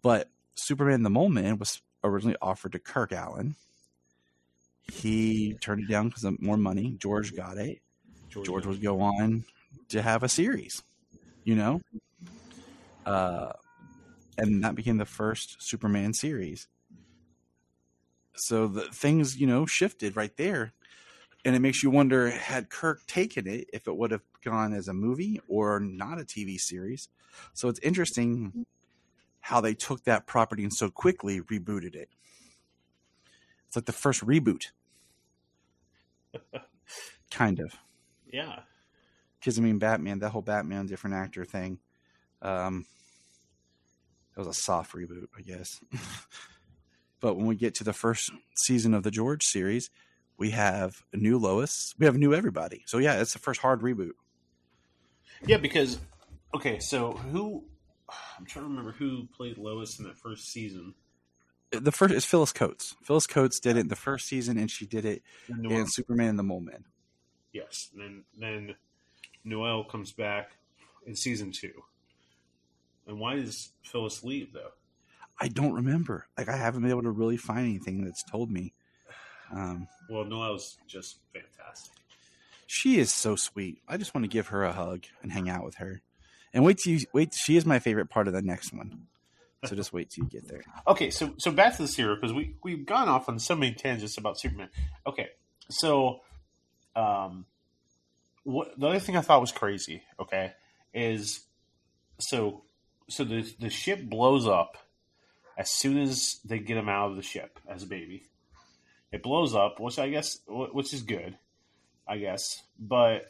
But Superman in the Moment was originally offered to Kirk Allen. He turned it down because of more money. George got it. George would go on to have a series, and that became the first Superman series. So the things, shifted right there. And it makes you wonder, had Kirk taken it, if it would have gone as a movie or not a TV series. So it's interesting how they took that property and so quickly rebooted it. It's like the first reboot. Kind of. Yeah. Because, Batman, that whole Batman different actor thing, it was a soft reboot, I guess. But when we get to the first season of the George series, we have a new Lois. We have a new everybody. So, yeah, it's the first hard reboot. Yeah, because, okay, so I'm trying to remember who played Lois in that first season. The first is Phyllis Coates. Phyllis Coates did it in the first season, and she did it in Superman in the Moment. Yes, and then Noel comes back in season 2. And why does Phyllis leave, though? I don't remember. Like, I haven't been able to really find anything that's told me. Well, Noel's just fantastic. She is so sweet. I just want to give her a hug and hang out with her. And wait. She is my favorite part of the next one. So just wait till you get there. Okay, so back to this hero, because we've gone off on so many tangents about Superman. Okay, so the other thing I thought was crazy, okay, is so the ship blows up as soon as they get him out of the ship as a baby. It blows up, which I guess which is good. I guess. But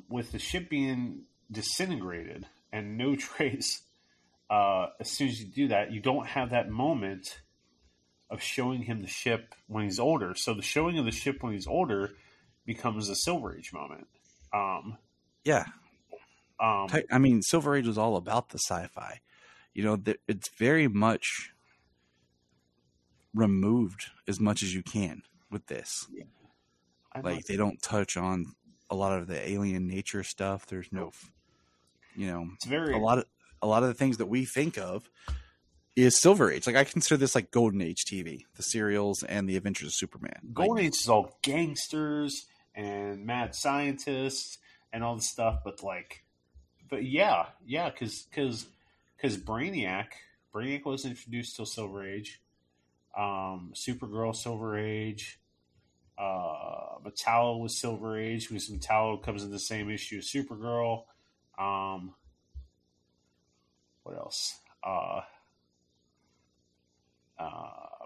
with the ship being disintegrated and no trace, as soon as you do that, you don't have that moment of showing him the ship when he's older. So the showing of the ship when he's older becomes a Silver Age moment. Yeah. I mean, Silver Age was all about the sci-fi. You know, it's very much removed as much as you can with this. Yeah. Like, they don't touch on a lot of the alien nature stuff. There's no, it's very a lot of the things that we think of is Silver Age. Like, I consider this like Golden Age TV, the serials and the Adventures of Superman. Golden Age is all gangsters and mad scientists and all this stuff, but because Brainiac was introduced till Silver Age, Supergirl Silver Age, Metallo was Silver Age because Metallo comes in the same issue as Supergirl. What else?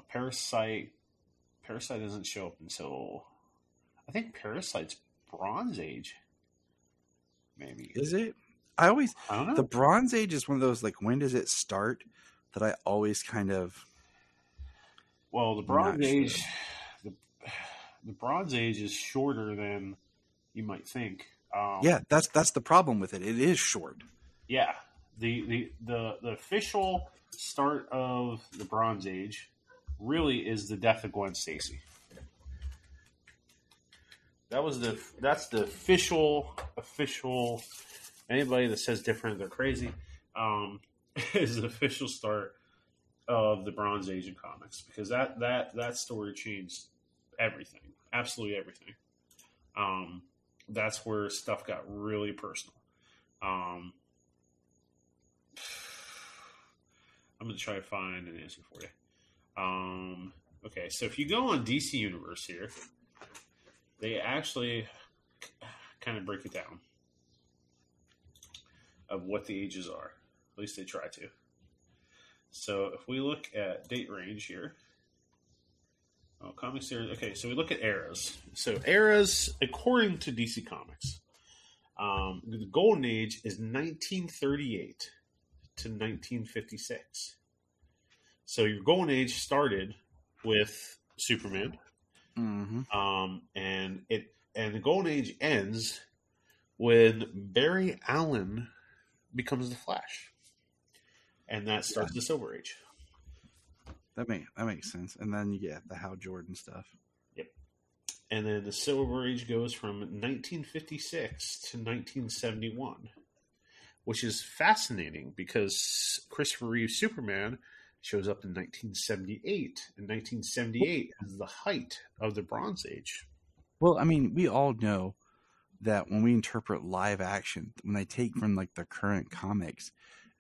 Parasite doesn't show up until, I think Parasite's Bronze Age. Maybe. Is it? I don't know. The Bronze Age is one of those, like, when does it start, that I always kind of. Well, the Bronze Age, the Bronze Age is shorter than you might think. Yeah, that's the problem with it. It is short. Yeah, the official start of the Bronze Age really is the death of Gwen Stacy. That's the official. Anybody that says different, they're crazy. Is the official start of the Bronze Age in comics, because that story changed everything, absolutely everything. That's where stuff got really personal. I'm going to try to find an answer for you. Okay, so if you go on DC Universe here, they actually kind of break it down of what the ages are. At least they try to. So if we look at date range here, comic series. Okay, so we look at eras. So eras, according to DC Comics, the Golden Age is 1938 to 1956. So your Golden Age started with Superman, and the Golden Age ends when Barry Allen becomes the Flash, and that starts the Silver Age. That makes sense. And then you get the Hal Jordan stuff. Yep. And then the Silver Age goes from 1956 to 1971, which is fascinating because Christopher Reeve's Superman shows up in 1978, and 1978 is the height of the Bronze Age. Well, I mean, we all know that when we interpret live action, when they take from like the current comics,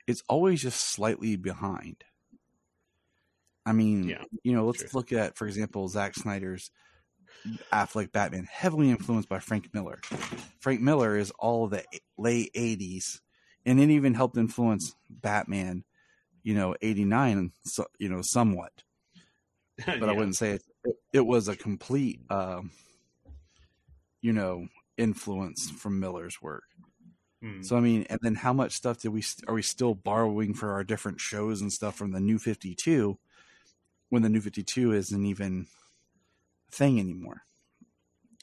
it's always just slightly behind. I mean, let's look at, for example, Zack Snyder's Affleck Batman, heavily influenced by Frank Miller. Frank Miller is all the late 80s, and it even helped influence Batman, 89, somewhat. But I wouldn't say it was a complete, influence from Miller's work. So, I mean, and then how much stuff are we still borrowing for our different shows and stuff from the New 52 when the New 52 isn't even a thing anymore?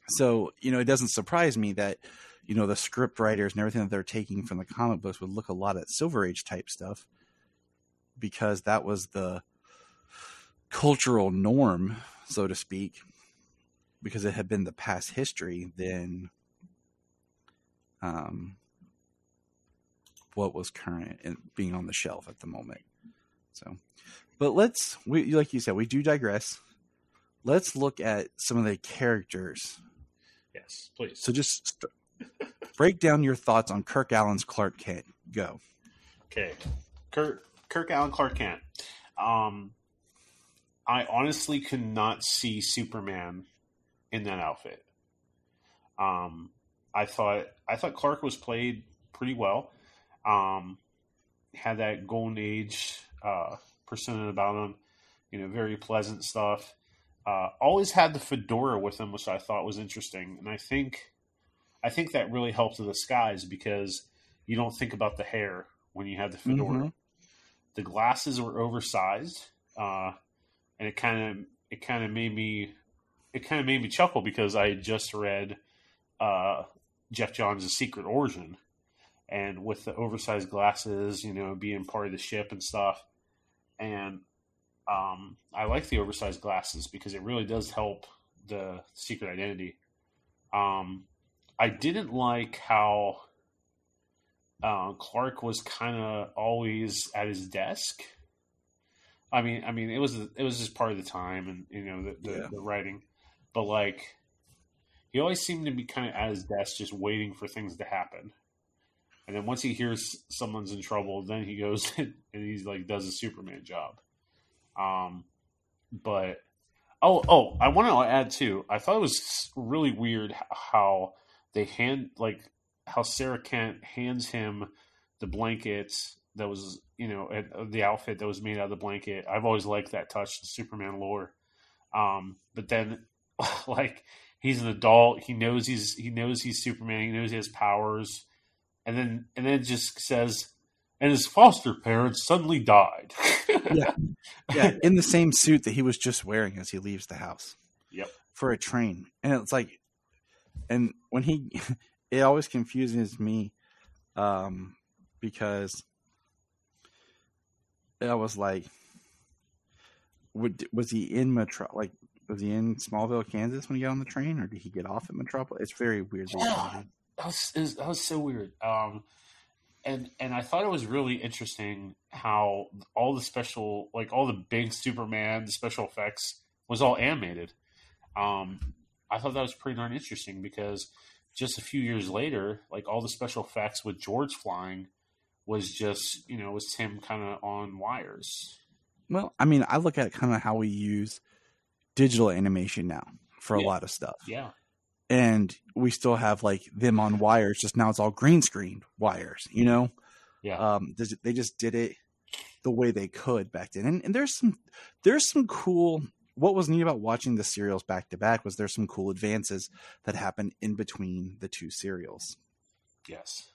So, it doesn't surprise me that, the script writers and everything that they're taking from the comic books would look a lot at Silver Age type stuff, because that was the cultural norm, so to speak, because it had been the past history than what was current and being on the shelf at the moment. So, but like you said, we do digress. Let's look at some of the characters. Yes, please. So just break down your thoughts on Kirk Allen's Clark Kent. Go. Okay. Kirk Allen Clark Kent. I honestly could not see Superman in that outfit. I thought Clark was played pretty well. Had that Golden Age persona about him, very pleasant stuff. always had the fedora with him, which I thought was interesting, and I think that really helped the disguise because you don't think about the hair when you have the fedora. Mm-hmm. The glasses were oversized, and it kind of made me chuckle because I had just read Jeff Johns' Secret Origin, and with the oversized glasses, being part of the ship and stuff, and I like the oversized glasses because it really does help the secret identity. I didn't like how Clark was kind of always at his desk. I mean, it was just part of the time, and the writing, but like he always seemed to be kind of at his desk, just waiting for things to happen. And then once he hears someone's in trouble, then he goes and he's like does a Superman job. But I want to add too. I thought it was really weird how they how Sarah Kent hands him the blanket that was, the outfit that was made out of the blanket. I've always liked that touch in Superman lore. But then, like, he's an adult. He knows he's Superman. He knows he has powers, and then it just says, and his foster parents suddenly died. Yeah, in the same suit that he was just wearing as he leaves the house. Yep. For a train, and it's like, and when it always confuses me, because I was like, was he in was he in Smallville, Kansas when he got on the train, or did he get off at Metropolis? It's very weird. Yeah, that was so weird. And I thought it was really interesting how all the special, like all the big Superman, the special effects was all animated. I thought that was pretty darn interesting because just a few years later, like all the special effects with George flying was just, was him kind of on wires. Well, I mean, I look at kind of how we use digital animation now for a lot of stuff. Yeah. And we still have like them on wires, just now it's all green screen wires, Yeah. They just did it the way they could back then. And there's some cool, what was neat about watching the serials back to back was there's some cool advances that happen in between the two serials. Yes.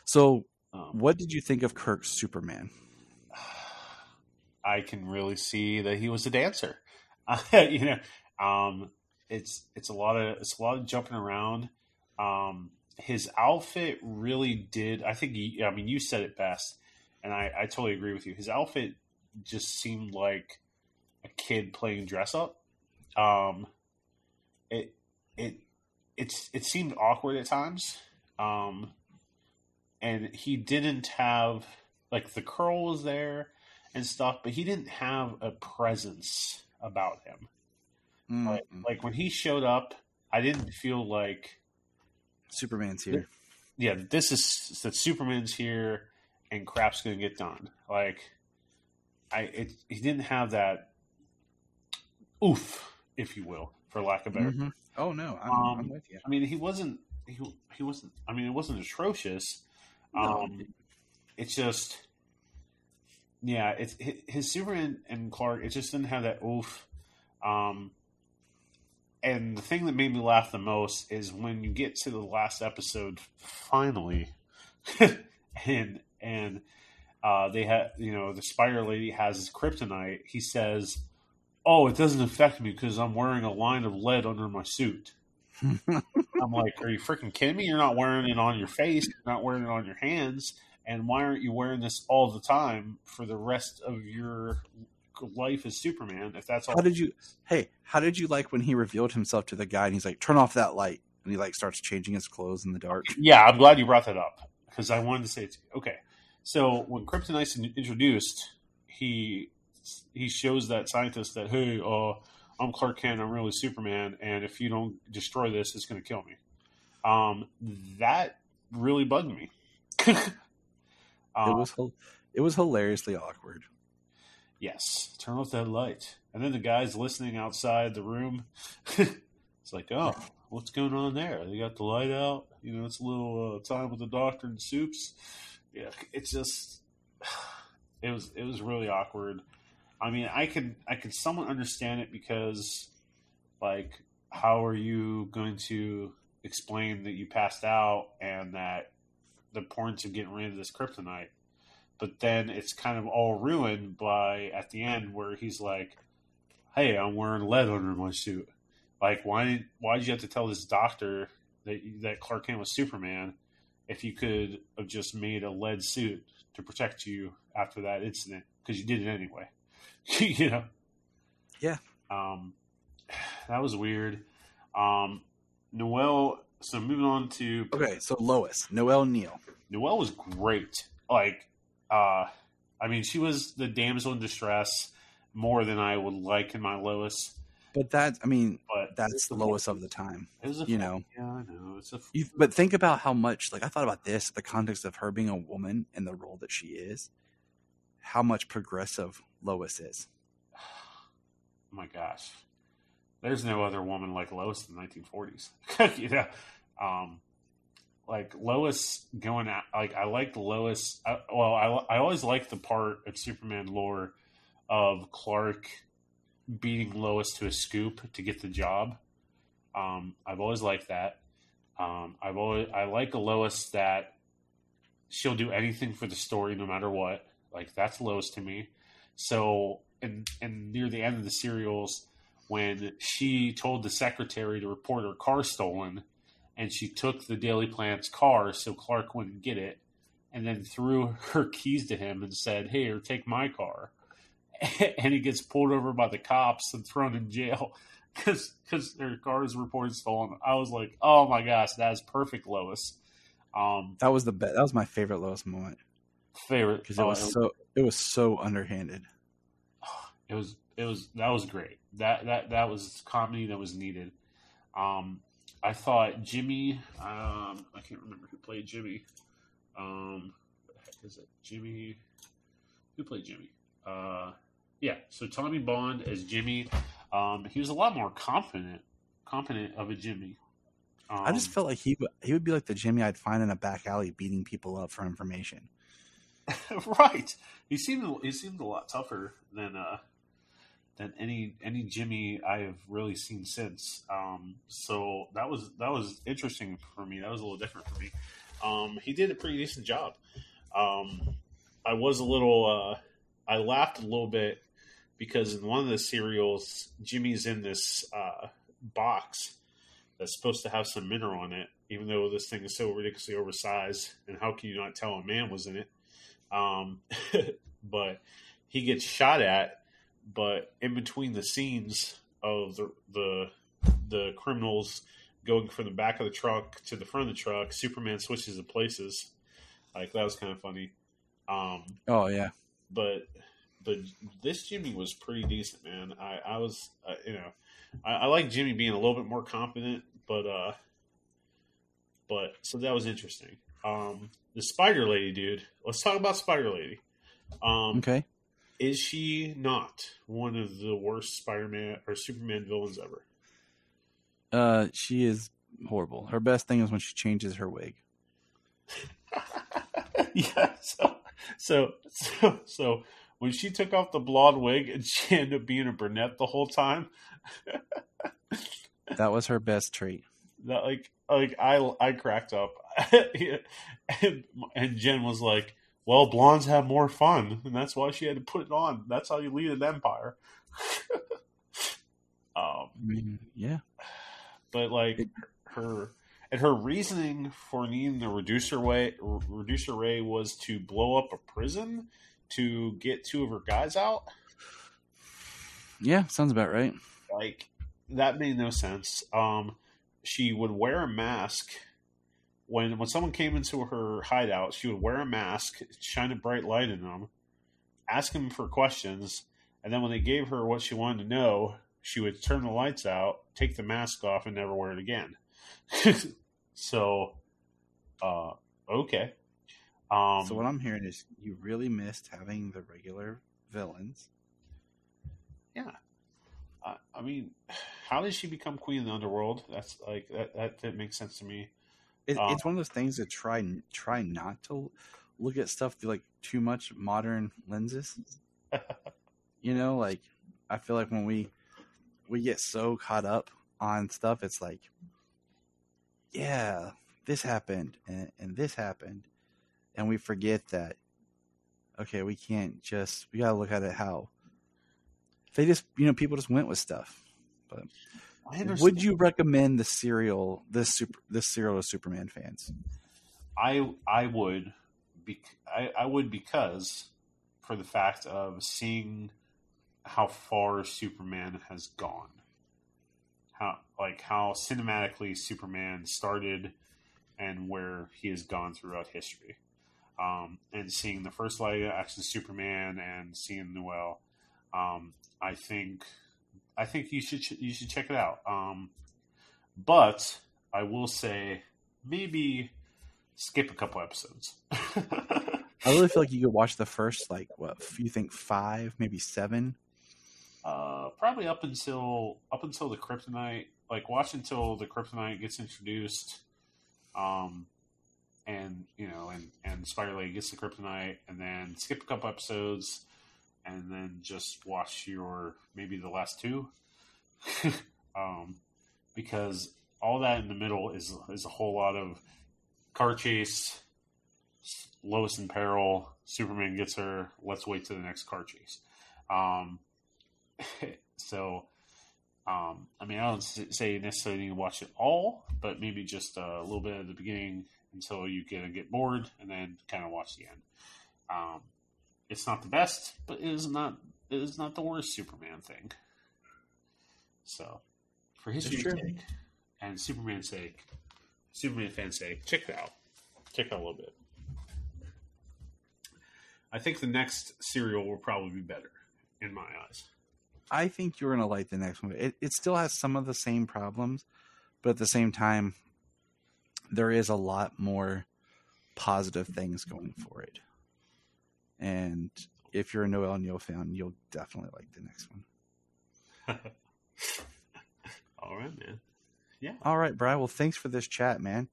So, what did you think of Kirk's Superman? I can really see that he was a dancer. It's a lot of jumping around. His outfit really did. I think you said it best, and I totally agree with you. His outfit just seemed like a kid playing dress up. It seemed awkward at times. And he didn't have, like, the curl was there and stuff, but he didn't have a presence about him. Mm-hmm. Like when he showed up, I didn't feel like Superman's here. Yeah, that Superman's here and crap's gonna get done. Like, he didn't have that oof, if you will, for lack of better. Mm-hmm. Oh no, I'm with you. I mean, he wasn't. I mean, it wasn't atrocious. No. It's just, yeah. It's his Superman and Clark. It just didn't have that oof. And the thing that made me laugh the most is when you get to the last episode, finally, and they had, the Spider Lady has his kryptonite. He says, "Oh, it doesn't affect me because I'm wearing a line of lead under my suit." I'm like, are you freaking kidding me? You're not wearing it on your face. You're not wearing it on your hands. And why aren't you wearing this all the time for the rest of your life as Superman? If that's all. How did you like when he revealed himself to the guy and he's like, turn off that light. And he like starts changing his clothes in the dark. Yeah, I'm glad you brought that up because I wanted to say it to you. Okay. So when Kryptonite's introduced, he shows that scientist that, hey, I'm Clark Kent, I'm really Superman, and if you don't destroy this, it's going to kill me. That really bugged me. It was hilariously awkward. Yes, turn off that light. And then the guy's listening outside the room. It's like, oh, what's going on there? They got the light out. It's a little time with the doctor and soups. Yeah, it's just, it was really awkward. I mean, I could somewhat understand it because Like, how are you going to explain that you passed out and that the importance of getting rid of this kryptonite? But then it's kind of all ruined by at the end where he's like, "Hey, I'm wearing lead under my suit. Like, why did you have to tell this doctor that Clark Kent was Superman if you could have just made a lead suit to protect you after that incident? Because you did it anyway." You know? Yeah. That was weird. Noelle. So moving on to so Lois, Noelle Neal. Noelle was great. Like, I mean, she was the damsel in distress more than I would like in my Lois. But that's Lois of the time. It was you know. Yeah, I know. But think about how much, like, I thought about this, the context of her being a woman in the role that she is, how much progressive Lois is. Oh my gosh. There's no other woman like Lois in the 1940s. You know? Like Lois going out, like I liked Lois. I always liked the part of Superman lore of Clark beating Lois to a scoop to get the job. I've always liked that. I like a Lois that she'll do anything for the story no matter what. Like that's Lois to me. So and near the end of the serials, when she told the secretary to report her car stolen, and she took the Daily Planet's car so Clark wouldn't get it, and then threw her keys to him and said, "Hey, or take my car," and he gets pulled over by the cops and thrown in jail because their car is reported stolen. I was like, "Oh my gosh, that is perfect, Lois." That was the best. That was my favorite Lois moment. Favorite because it was so underhanded. That was great. That was comedy that was needed. I thought Jimmy. I can't remember who played Jimmy. What the heck is it? Jimmy. Who played Jimmy? Yeah. So Tommy Bond as Jimmy. He was a lot more confident of a Jimmy. I just felt like he would be like the Jimmy I'd find in a back alley beating people up for information. Right. He seemed a lot tougher than any Jimmy I have really seen since. So that was interesting for me. That was a little different for me. He did a pretty decent job. I was a little. I laughed a little bit because in one of the serials, Jimmy's in this box that's supposed to have some mineral in it, even though this thing is so ridiculously oversized. And how can you not tell a man was in it? But he gets shot at. But in between the scenes of the criminals going from the back of the truck to the front of the truck, Superman switches the places. Like that was kind of funny. Oh yeah. But this Jimmy was pretty decent, man. I was I like Jimmy being a little bit more confident, but so that was interesting. The Spider Lady, dude. Let's talk about Spider Lady. Okay. Is she not one of the worst Spider-Man or Superman villains ever? She is horrible. Her best thing is when she changes her wig. Yeah. So when she took off the blonde wig and she ended up being a brunette the whole time. That was her best trait. That I cracked up, and Jen was like, "Well, blondes have more fun, and that's why she had to put it on. That's how you lead an empire." Yeah. But like her reasoning for needing the reducer ray was to blow up a prison to get two of her guys out. Yeah, sounds about right. Like that made no sense. She would wear a mask. When someone came into her hideout, she would wear a mask, shine a bright light in them, ask them for questions, and then when they gave her what she wanted to know, she would turn the lights out, take the mask off, and never wear it again. So, okay. So what I'm hearing is you really missed having the regular villains. Yeah. I mean, how did she become queen of the underworld? That's like that makes sense to me. It's one of those things that try not to look at stuff through like too much modern lenses. You know, like I feel like when we we get so caught up on stuff. It's like, yeah, this happened and this happened. And we forget that, okay, we got to look at it how they just, people just went with stuff. But would you recommend this serial to Superman fans? I would. I would, because for the fact of seeing how far Superman has gone, how cinematically Superman started and where he has gone throughout history, and seeing the first live action Superman and seeing Noel, I think you should check it out. But I will say maybe skip a couple episodes. I really feel like you could watch the first, you think 5, maybe 7? Probably up until the Kryptonite. Watch until the Kryptonite gets introduced, and Spider-Lady gets the Kryptonite, and then skip a couple episodes, and then just watch maybe the last 2, because all that in the middle is a whole lot of car chase, Lois in peril, Superman gets her, let's wait to the next car chase. I don't say necessarily need to watch it all, but maybe just a little bit at the beginning until you get bored, and then kind of watch the end. It's not the best, but it is not the worst Superman thing. So, for history's sake and Superman fans' sake, check it out. Check it out a little bit. I think the next serial will probably be better, in my eyes. I think you're going to like the next one. It still has some of the same problems, but at the same time, there is a lot more positive things going for it. And if you're a Noel Neill fan, you'll definitely like the next one. All right, man. Yeah. All right, Bryan. Well, thanks for this chat, man.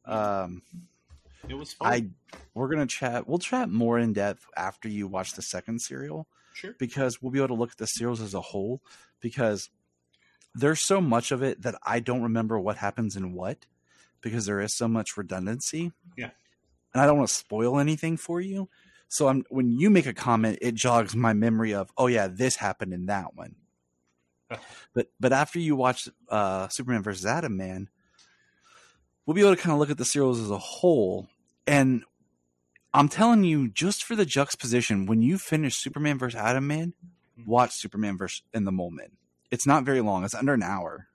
It was fun. We're going to chat. We'll chat more in depth after you watch the second serial. Sure. Because we'll be able to look at the serials as a whole, because there's so much of it that I don't remember what happens in what, because there is so much redundancy. Yeah. And I don't want to spoil anything for you. So when you make a comment, it jogs my memory of, oh yeah, this happened in that one. But after you watch Superman versus Atom Man, we'll be able to kind of look at the serials as a whole. And I'm telling you, just for the juxtaposition, when you finish Superman vs. Atom Man, watch Superman vs. In the Mole Man. It's not very long. It's under an hour.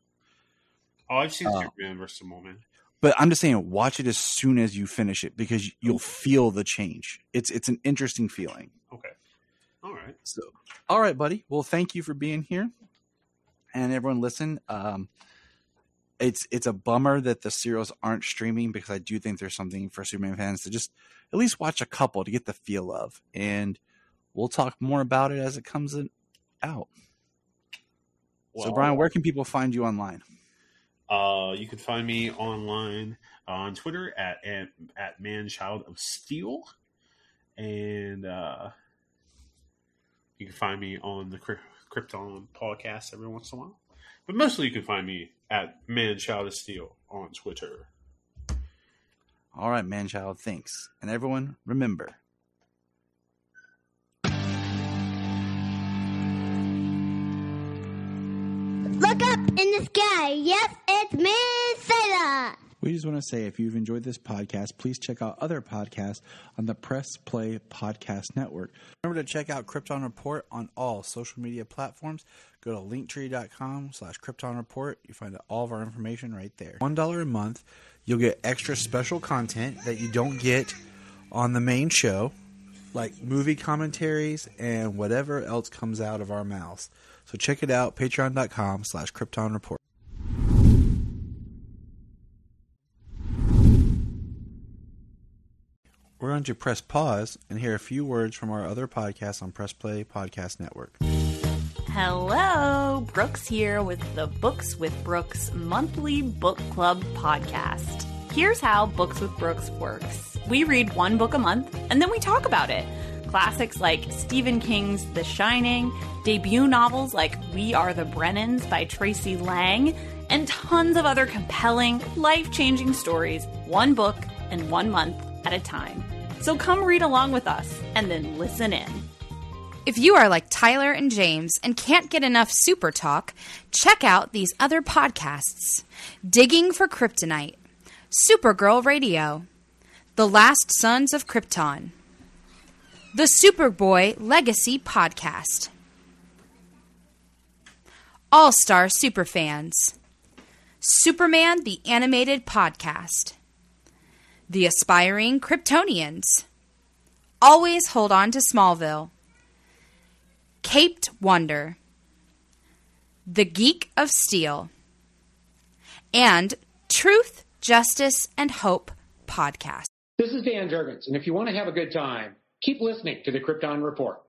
Oh, I've seen Superman vs. the Mole Man. But I'm just saying, watch it as soon as you finish it, because you'll feel the change. It's an interesting feeling. Okay. All right. So, all right, buddy. Well, thank you for being here. And everyone listen. It's a bummer that the serials aren't streaming, because I do think there's something for Superman fans to just at least watch a couple to get the feel of. And we'll talk more about it as it comes out. Well, so, Bryan, where can people find you online? You can find me online on Twitter at Manchild of Steel. And you can find me on the Krypton podcast every once in a while. But mostly you can find me at Manchild of Steel on Twitter. All right, Manchild, thanks. And everyone, remember. Look up in the sky. Yes, it's me, Sailor. We just want to say, if you've enjoyed this podcast, please check out other podcasts on the Press Play Podcast Network. Remember to check out Krypton Report on all social media platforms. Go to linktree.com/Krypton Report. You find all of our information right there. $1 a month, you'll get extra special content that you don't get on the main show, like movie commentaries and whatever else comes out of our mouths. So check it out, patreon.com/Krypton Report. We're going to press pause and hear a few words from our other podcasts on Press Play Podcast Network. Hello, Brooks here with the Books with Brooks monthly book club podcast. Here's how Books with Brooks works. We read one book a month, and then we talk about it. classics like Stephen King's The Shining, debut novels like We Are the Brennans by Tracy Lang, and tons of other compelling, life-changing stories, one book and 1 month at a time. So come read along with us and then listen in. If you are like Tyler and James and can't get enough super talk, check out these other podcasts. Digging for Kryptonite, Supergirl Radio, The Last Sons of Krypton, the Superboy Legacy Podcast, All-Star Superfans, Superman the Animated Podcast, The Aspiring Kryptonians, Always Hold On to Smallville, Caped Wonder, The Geek of Steel, and Truth, Justice, and Hope Podcast. This is Dan Jurgens, and if you want to have a good time, keep listening to the Krypton Report.